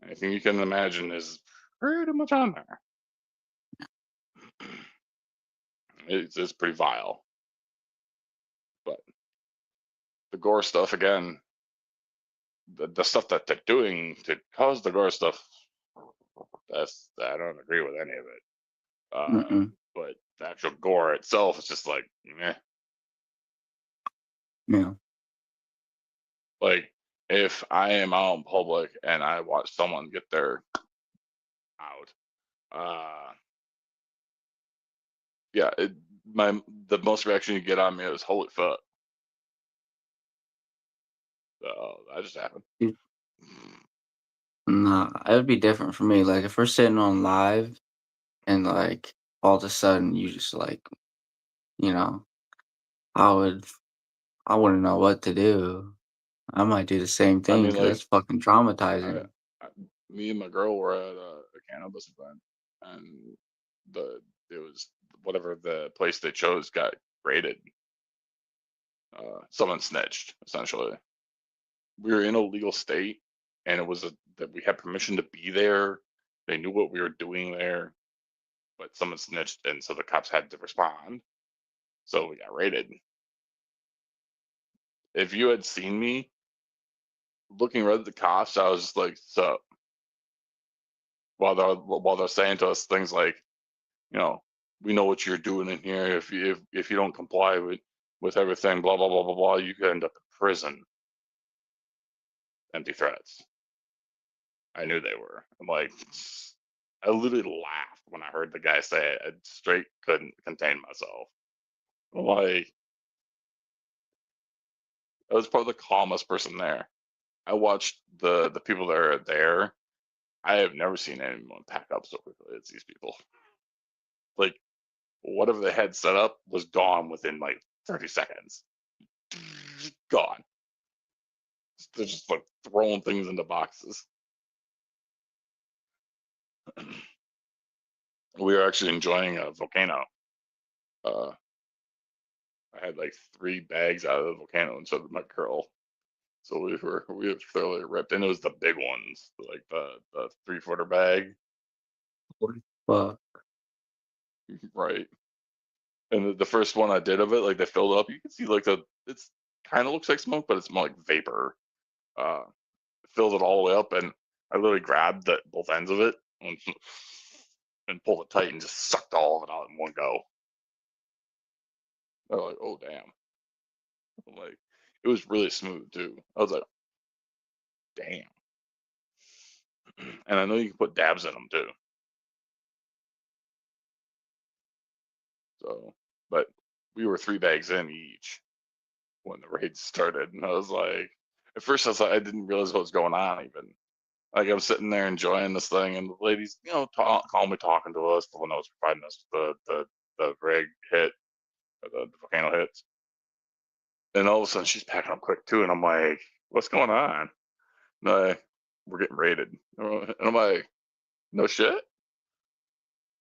Anything you can imagine is pretty much on there. It's pretty vile. But the gore stuff, again, the stuff that they're doing to cause the gore stuff, I don't agree with any of it. But the actual gore itself is just like, meh. yeah. Like, if I am out in public and I watch someone get their out, yeah, the most reaction you get on me is holy fuck. So that just happened. Nah, it would be different for me. Like if we're sitting on live and like all of a sudden you just like, you know, I wouldn't know what to do. I might do the same I thing mean, because like, that's fucking traumatizing. me and my girl were at a cannabis event, and it was whatever the place they chose got raided. Someone snitched, essentially. We were in a legal state, and it was that we had permission to be there. They knew what we were doing there, but someone snitched, and so the cops had to respond. So we got raided. If you had seen me looking right at the cops, I was just like, "Sup?" While they're saying to us things like, you know, we know what you're doing in here. If you don't comply with everything, blah blah blah blah blah, you could end up in prison. Empty threats. I knew they were. I'm like, I literally laughed when I heard the guy say it. I straight couldn't contain myself. I'm like, I was probably the calmest person there. I watched the people that are there. I have never seen anyone pack up so quickly as these people. Like, whatever they had set up was gone within like 30 seconds. Gone. They're just like throwing things into boxes. We were actually enjoying a volcano. I had like 3 bags out of the volcano, and so did my girl. So we were thoroughly ripped, and it was the big ones, like the 3-footer bag, Fuck. right? And the first one I did of it, like they filled up, you can see like it's kind of looks like smoke, but it's more like vapor. Filled it all the way up, and I literally grabbed both ends of it and pulled it tight and just sucked all of it out in one go. They're like, "Oh damn!" I'm like, it was really smooth too. I was like, "Damn!" And I know you can put dabs in them too. So, but we were 3 bags in each when the raid started, and I was like, at first I was like, I didn't realize what was going on even. Like I'm sitting there enjoying this thing, and the ladies, calmly talking to us, the one that was providing us the rig hit, or the volcano hits, and all of a sudden she's packing up quick too, and I'm like, what's going on? No, we're getting raided, and I'm like, no shit.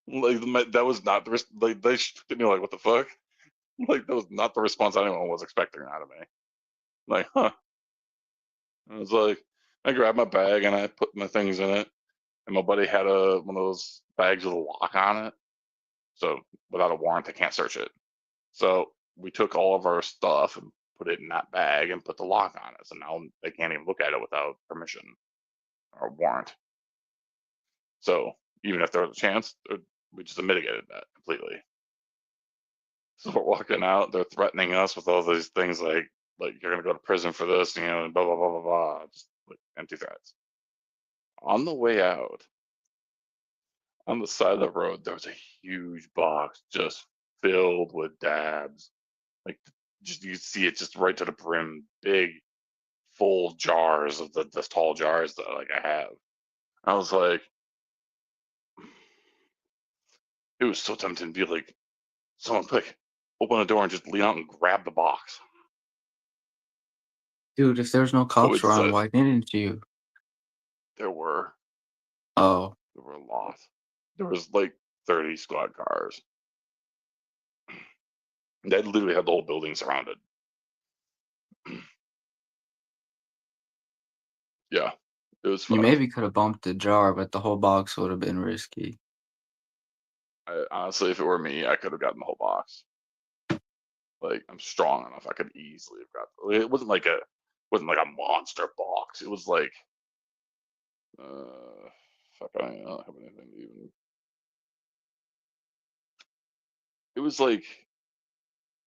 Like that was not the like they looked at me like, what the fuck? Like that was not the response anyone was expecting out of me. Like, huh? I was like, I grabbed my bag and I put my things in it, and my buddy had one of those bags with a lock on it, so without a warrant they can't search it. So we took all of our stuff and put it in that bag and put the lock on it. So now they can't even look at it without permission or warrant. So even if there was a chance, we just mitigated that completely. So we're walking out, they're threatening us with all these things like you're gonna go to prison for this, and blah blah blah blah blah, just like empty threats. On the way out, on the side of the road, there was a huge box just filled with dabs. Like just you see it just right to the brim, big full jars of the tall jars that like I have. I was like, it was so tempting to be like, someone quick, open the door and just lean out and grab the box. Dude, if there's no But we cops around, decided why didn't you? there were Oh, a lot. There was like 30 squad cars. They literally had the whole building surrounded. Yeah, it was you fucked. maybe could have bumped the jar, but the whole box would have been risky. Honestly, if it were me, I could have gotten the whole box. Like I'm strong enough, I could easily have got. It wasn't like a monster box. It was like, fuck, I don't have anything to even. It was like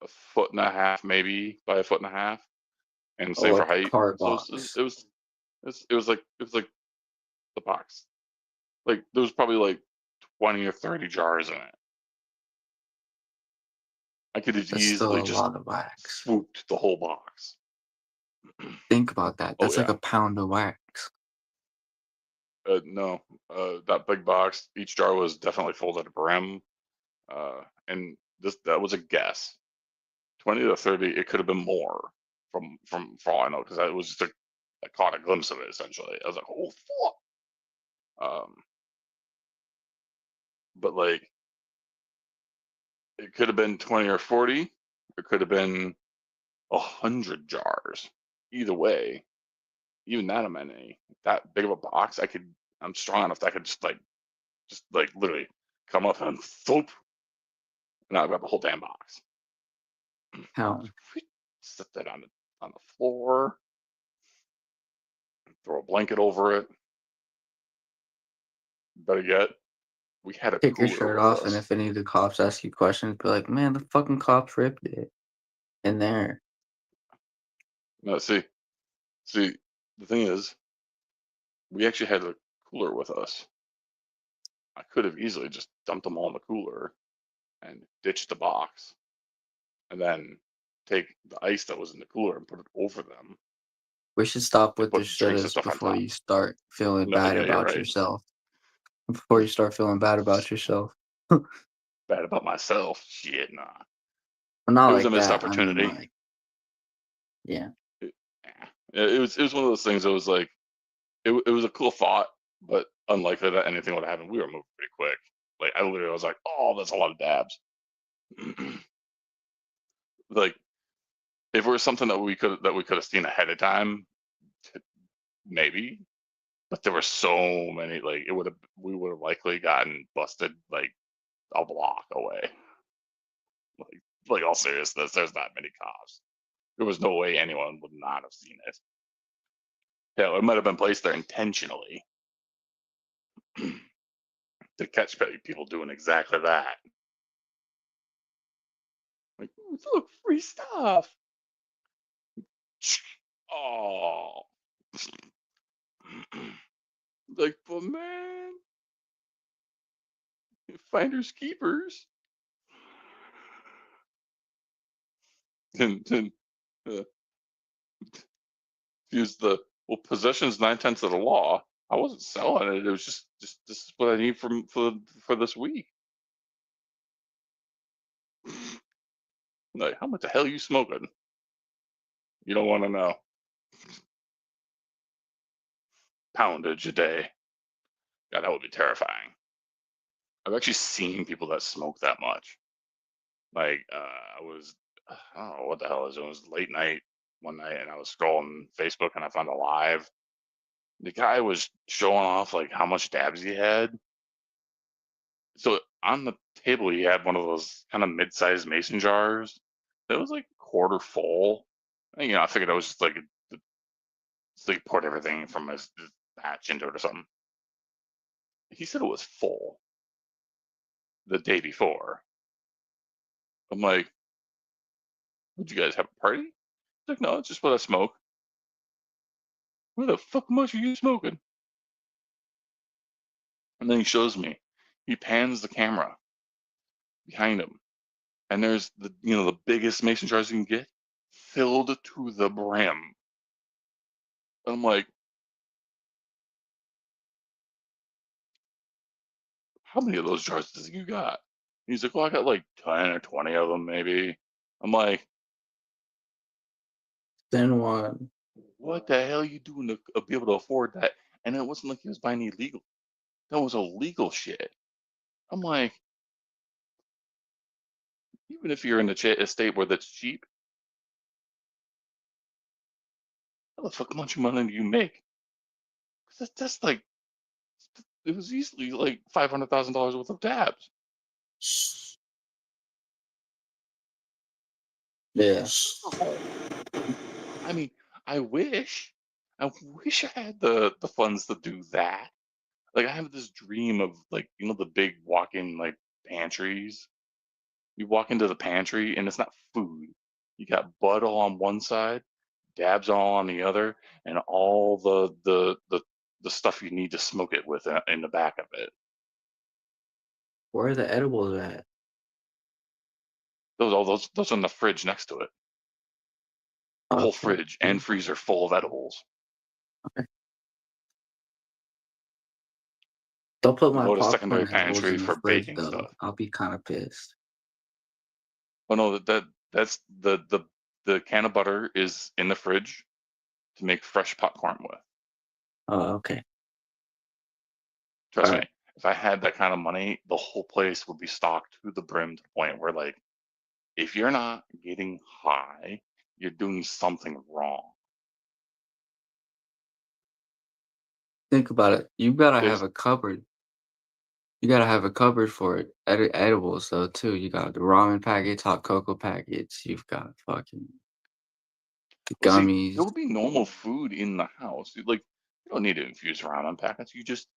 a foot and a half, maybe by a foot and a half, and Oh, same for like a height. card So box. it was like the box. Like there was probably like 20 or 30 jars in it. I could have That's still easily a just lot of wax. swooped the whole box. Think about that. Oh That's like yeah. a pound of wax. No, that big box, each jar was definitely full to the brim. And that was a guess. 20 to 30, it could have been more from for all I know, because I was just I caught a glimpse of it essentially. I was like, oh fuck. But like it could have been 20 or 40. It could have been 100 jars. Either way, even that many, that big of a box, I'm strong enough that I could just like literally come up and thump, and I'll grab the whole damn box. How? Sit that on the floor, throw a blanket over it. Better yet, we had a Take your cooler shirt with off, and us. if any of the cops ask you questions, be like, "Man, the fucking cops ripped it in there." No, see, the thing is, we actually had a cooler with us. I could have easily just dumped them all in the cooler and ditched the box, and then take the ice that was in the cooler and put it over them We should stop and with the put drinks and shouldas stuff on before top. you start feeling No, bad yeah, you're about right. yourself. Before you start feeling bad about yourself. Bad about myself. Shit, nah. Well, not It was a like missed that. I mean, opportunity. like, yeah. It was one of those things that was like it was a cool thought, but unlikely that anything would happen. We were moving pretty quick. Like I literally was like, oh, that's a lot of dabs. Like if it was something that we could have seen ahead of time, maybe. But there were so many. Like we would have likely gotten busted like a block away. Like all seriousness, there's not many cops. There was no way anyone would not have seen it. Hell, it might have been placed there intentionally to catch people doing exactly that. Like, look, free stuff. Oh, like, but man, finders keepers. And uh, use the possession's 9/10 of the law. I wasn't selling it. It was just this is what I need for this week. Like, how much the hell you smoking? You don't want to know. Poundage a day. God, that would be terrifying. I've actually seen people that smoke that much. Like, I don't know what the hell it was. It was late night one night, and I was scrolling Facebook, and I found a live. The guy was showing off like how much dabs he had. So on the table, he had one of those kind of mid-sized mason jars that was like quarter full. And, I figured it was just like he poured everything from his batch into it or something. He said it was full the day before. I'm like, would you guys have a party? He's like, no, it's just what I smoke. Where the fuck much are you smoking? And then he shows me. He pans the camera behind him, and there's the biggest mason jars you can get, filled to the brim. And I'm like, how many of those jars does you got? And he's like, well, I got like 10 or 20 of them, maybe. I'm like, Then one. what the hell are you doing to be able to afford that? And it wasn't like he was buying illegal. That was illegal shit. I'm like, even if you're in a state where that's cheap, how the fuck much money do you make? 'Cause that's like, it was easily like $500,000 worth of dabs. Yeah. I mean, I wish, I wish I had the funds to do that. Like, I have this dream of like, the big walk-in like pantries. You walk into the pantry and it's not food. You got bud all on one side, dabs all on the other, and all the stuff you need to smoke it with in the back of it. Where are the edibles at? Those are in the fridge next to it. The whole Okay. fridge and freezer full of edibles. Don't put my Go to popcorn secondary edibles pantry in the for fridge baking though. stuff. I'll be kind of pissed. Oh no, that's the can of butter is in the fridge to make fresh popcorn with. Oh, okay. Trust All me, right. if I had that kind of money, the whole place would be stocked to the brim to the point where, like, if you're not getting high, you're doing something wrong. Think about it. You gotta have There's a cupboard. You gotta have a cupboard for it. Edibles though too. You got the ramen packets, hot cocoa packets. You've got fucking the Well, see, gummies. there will be normal food in the house. Like, you don't need to infuse ramen packets. You just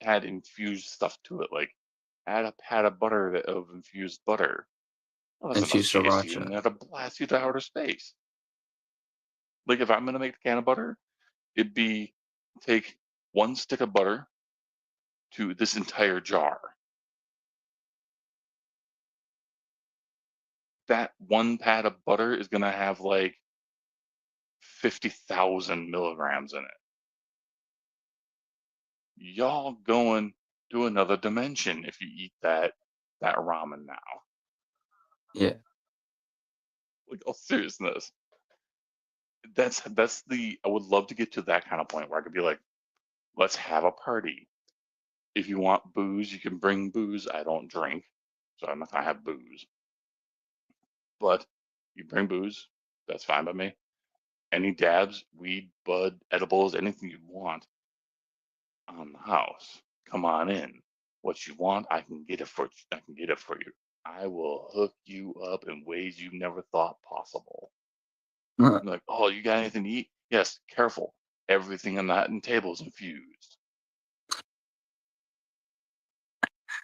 add infused stuff to it. Like, add a pat of butter of infused butter. Well, that's enough Infused THC in sriracha. there to blast you to outer space. Like, if I'm gonna make the can of butter, it'd be take one stick of butter to this entire jar. That one pat of butter is gonna have like 50,000 milligrams in it. Y'all going to another dimension if you eat that ramen now. Yeah. Like, all seriousness. I would love to get to that kind of point where I could be like, let's have a party. If you want booze, you can bring booze. I don't drink, so I'm not gonna have booze. But you bring booze, that's fine by me. Any dabs, weed, bud, edibles, anything you want on the house. Come on in. What you want, I can get it for you. I can get it for you. I will hook you up in ways you never thought possible. I'm like, oh, you got anything to eat? Yes, careful. Everything on that table is infused.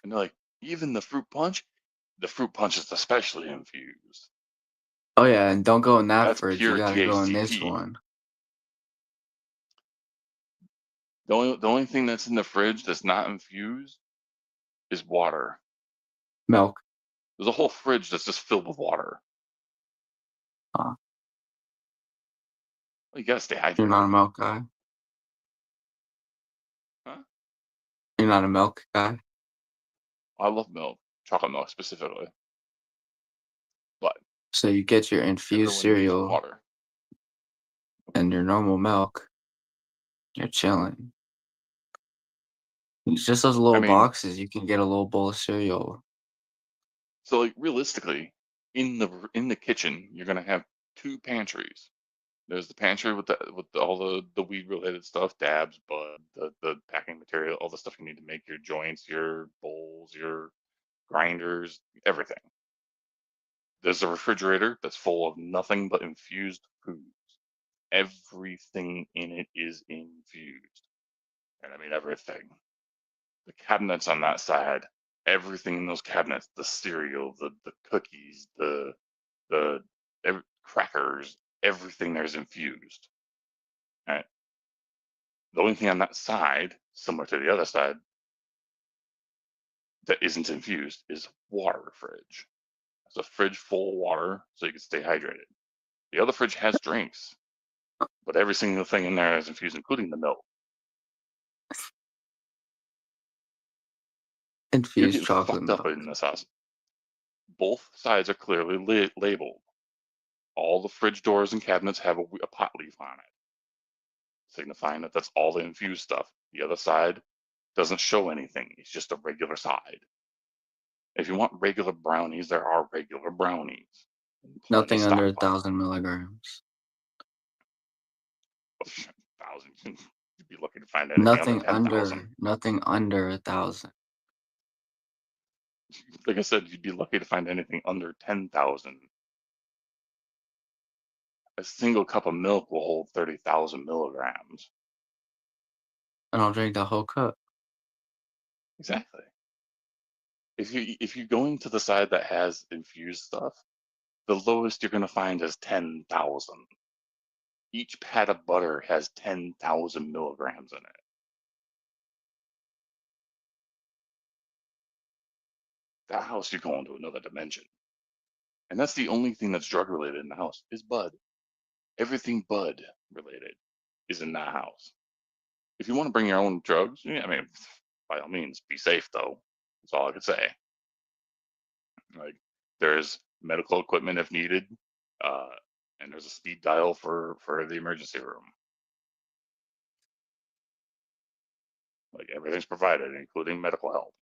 And they're like, even the fruit punch is especially infused. Oh yeah, and don't go in that That's fridge. You pure gotta go in this THCP. one. The only thing that's in the fridge that's not infused is water. Milk. There's a whole fridge that's just filled with water. Huh. Well, you gotta stay You're not a hydrated. milk guy. Huh? You're not a milk guy. I love milk, chocolate milk specifically, but So you get your infused everyone needs cereal water. and your normal milk. You're chilling. It's just those little mean- boxes. You can get a little bowl of cereal. So like realistically, in the kitchen, you're gonna have two pantries. There's the pantry with all the weed related stuff, dabs, bud, the packing material, all the stuff you need to make your joints, your bowls, your grinders, everything. There's a refrigerator that's full of nothing but infused foods. Everything in it is infused. And I mean everything. The cabinets on that side, everything in those cabinets, the cereal, the cookies, the crackers, everything there's infused. Right? The only thing on that side, similar to the other side, that isn't infused is water fridge. It's a fridge full of water so you can stay hydrated. The other fridge has drinks, but every single thing in there is infused, including the milk. You're Infused getting chocolate fucked up milk. in this house. Both sides are clearly labeled. All the fridge doors and cabinets have a pot leaf on it, signifying that that's all the infused stuff. The other side doesn't show anything. It's just a regular side. If you want regular brownies, there are regular brownies. Nothing under stockpile. 1,000 milligrams. 1,000. You'd be lucky to find anything under 10,000. Nothing under 1,000. Like I said, you'd be lucky to find anything under 10,000. A single cup of milk will hold 30,000 milligrams. I don't drink the whole cup. Exactly. If you're going to the side that has infused stuff, the lowest you're going to find is 10,000. Each pat of butter has 10,000 milligrams in it. That house, you're going to another dimension. And that's the only thing that's drug related in the house is bud. Everything bud related is in that house. If you want to bring your own drugs, yeah, I mean, by all means, be safe though. That's all I could say. Like, there's medical equipment if needed, and there's a speed dial for the emergency room. Like, everything's provided, including medical help.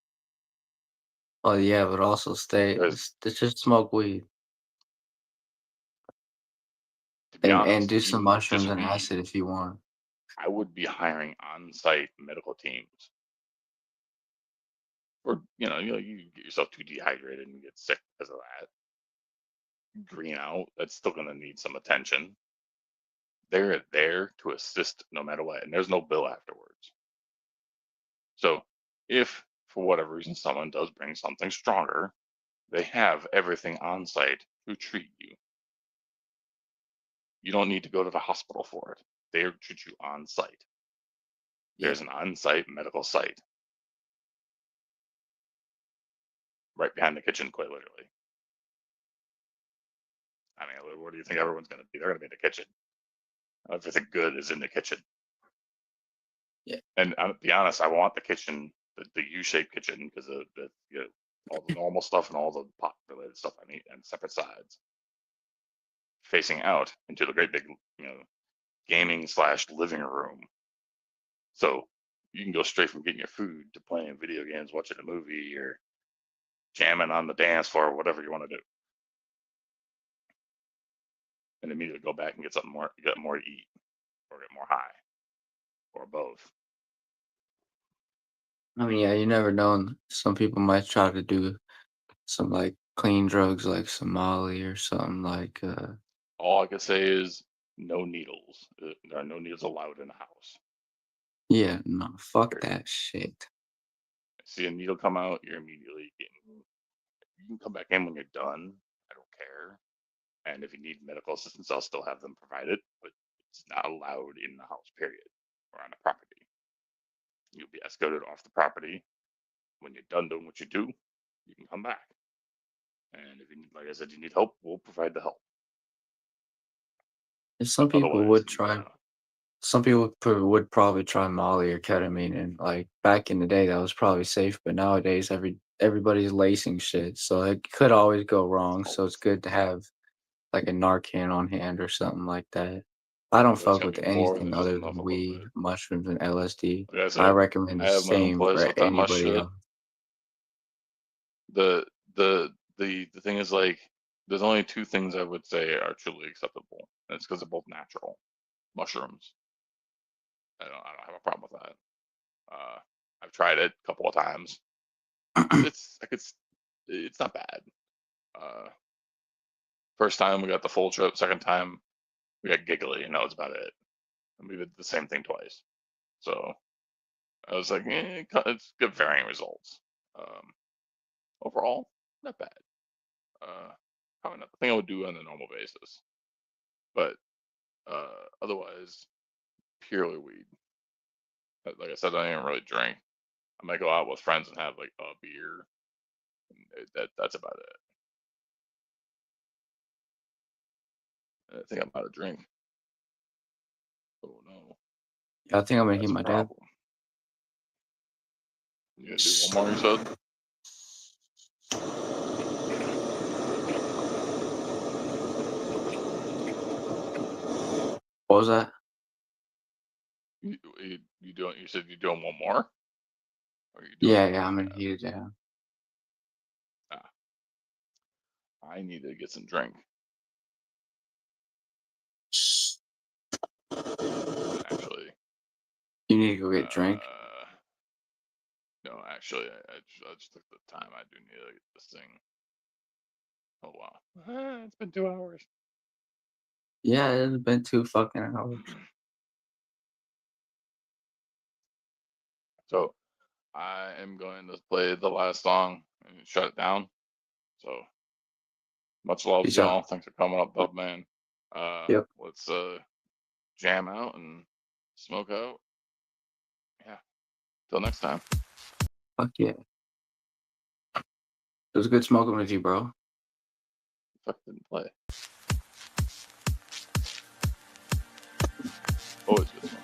Oh yeah, but also just smoke weed To be and honest, do some even mushrooms just and weed, acid if you want. I would be hiring on-site medical teams. Or you get yourself too dehydrated and get sick because of that. Green out, that's still going to need some attention. They're there to assist no matter what, and there's no bill afterwards. So if for whatever reason someone does bring something stronger, they have everything on site to treat you. You don't need to go to the hospital for it. They treat you on site. There's an on-site medical site right behind the kitchen, quite literally. I mean, what do you think everyone's going to be? They're going to be in the kitchen. Everything good is in the kitchen. Yeah. And to be honest, I want the kitchen, the U-shaped kitchen, because of all the normal stuff and all the pot-related stuff I need, and separate sides, facing out into the great big, gaming / living room. So you can go straight from getting your food to playing video games, watching a movie, or jamming on the dance floor, whatever you want to do. And immediately go back and get something more, get more to eat, or get more high, or both. I mean, yeah, you never know. Some people might try to do some like clean drugs like some Molly or something like All I can say is no needles. There are no needles allowed in the house. yeah, no, fuck that shit. See a needle come out, you're immediately getting. You can come back in when you're done. I don't care. And if you need medical assistance, I'll still have them provided, but it's not allowed in the house, period, or on the property. You'll be escorted off the property. When you're done doing what you do, you can come back. And if you need, like I said, you need help, we'll provide the help. If some people Otherwise, would try, some people would probably try Molly or ketamine, and like back in the day, that was probably safe. But nowadays, everybody's lacing shit, so it could always go wrong. So it's good to have like a Narcan on hand or something like that. I don't As I fuck said with before, anything there's just other enough than of weed, it. mushrooms, and LSD. Like I I said, recommend I the have my own same place. for I'll talk my anybody shit. else. The thing is, like, there's only two things I would say are truly acceptable, and it's because they're both natural. Mushrooms. I don't have a problem with that. I've tried it a couple of times. It's not bad. First time we got the full trip. Second time we got giggly, and that was about it. And we did the same thing twice. So I was like, it's good varying results. Overall, not bad. Probably not the thing I would do on a normal basis, but otherwise, purely weed. Like I said, I don't even really drink. I might go out with friends and have like a beer. And that's about it. I think I'm out of drink. Oh no, I think I'm gonna that's hit a my dad. problem. You gonna do one more? You said. What was that? You doing? You said you're doing one more. Or you doing Yeah, one I'm more? gonna hit it down. I need to get some drink. Actually, You need to go get drink. no, actually, I just took the time. I do need to get this thing. Oh wow, it's been 2 hours. Yeah, it's been 2 fucking hours. So I am going to play the last song and shut it down. So much love, Peace out. y'all. Thanks for coming up, Bub Man. Yep. Let's jam out and smoke out. Yeah. Till next time. Fuck yeah. It was good smoking with you, bro. Fuck didn't play. Always good smoking.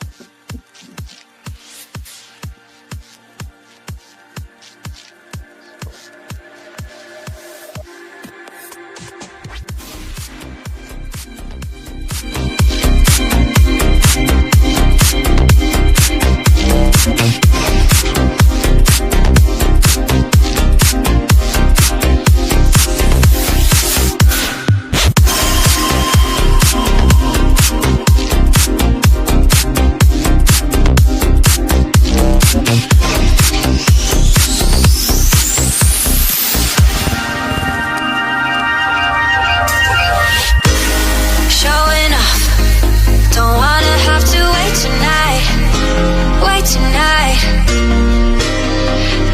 Showing off, don't wanna have to wait tonight. Wait tonight,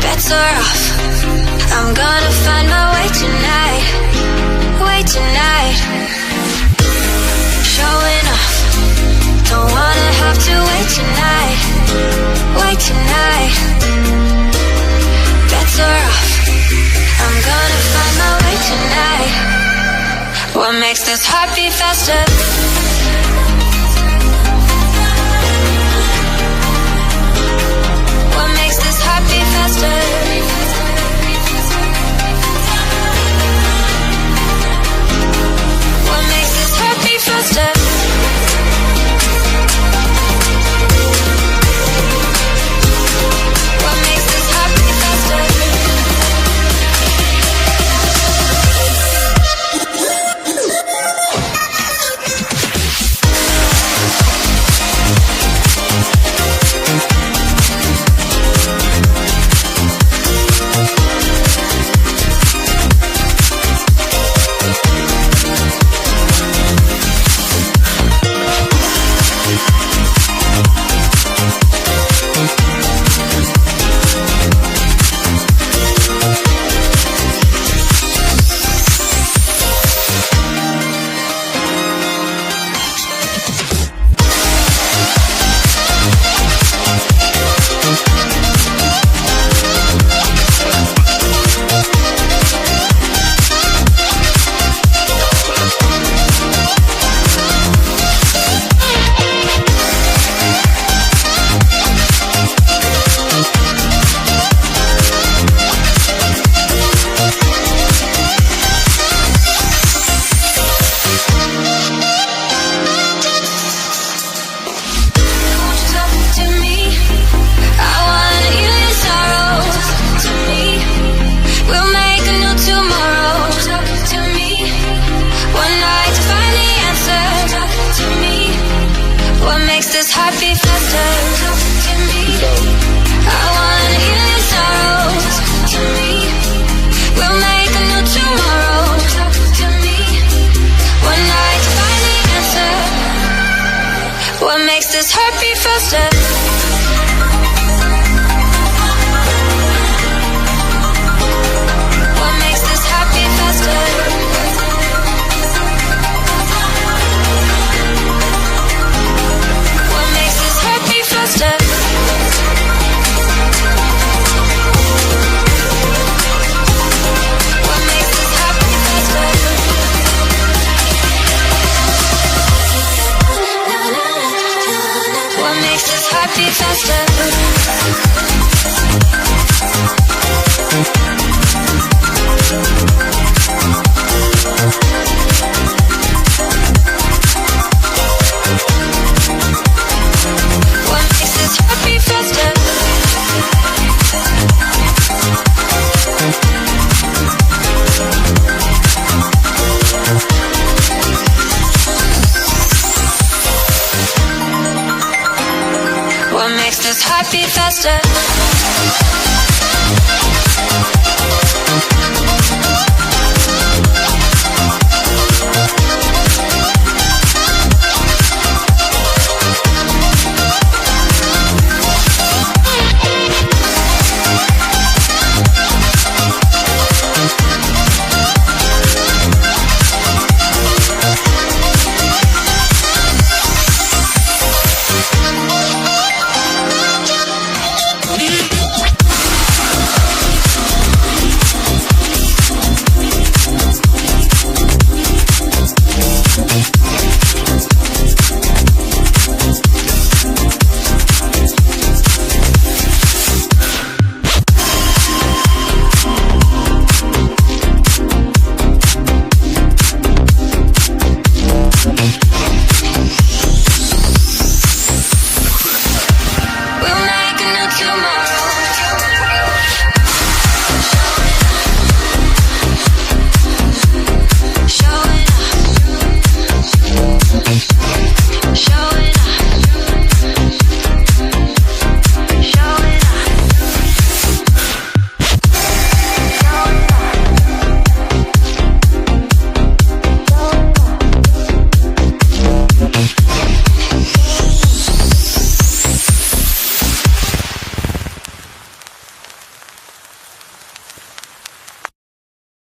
bets are off. I'm gonna find my way tonight. Wait tonight, showing off, don't wanna have to wait tonight. Wait tonight, bets are off. I'm gonna find my way tonight. What makes this heart beat faster? What makes this heart beat faster? What makes this heart beat faster? What makes this heart beat faster? faster? What makes this heart beat faster? What makes this heart beat faster? What makes this heart beat faster? What makes this heart beat faster? What makes this heart beat faster? What makes this heart beat faster?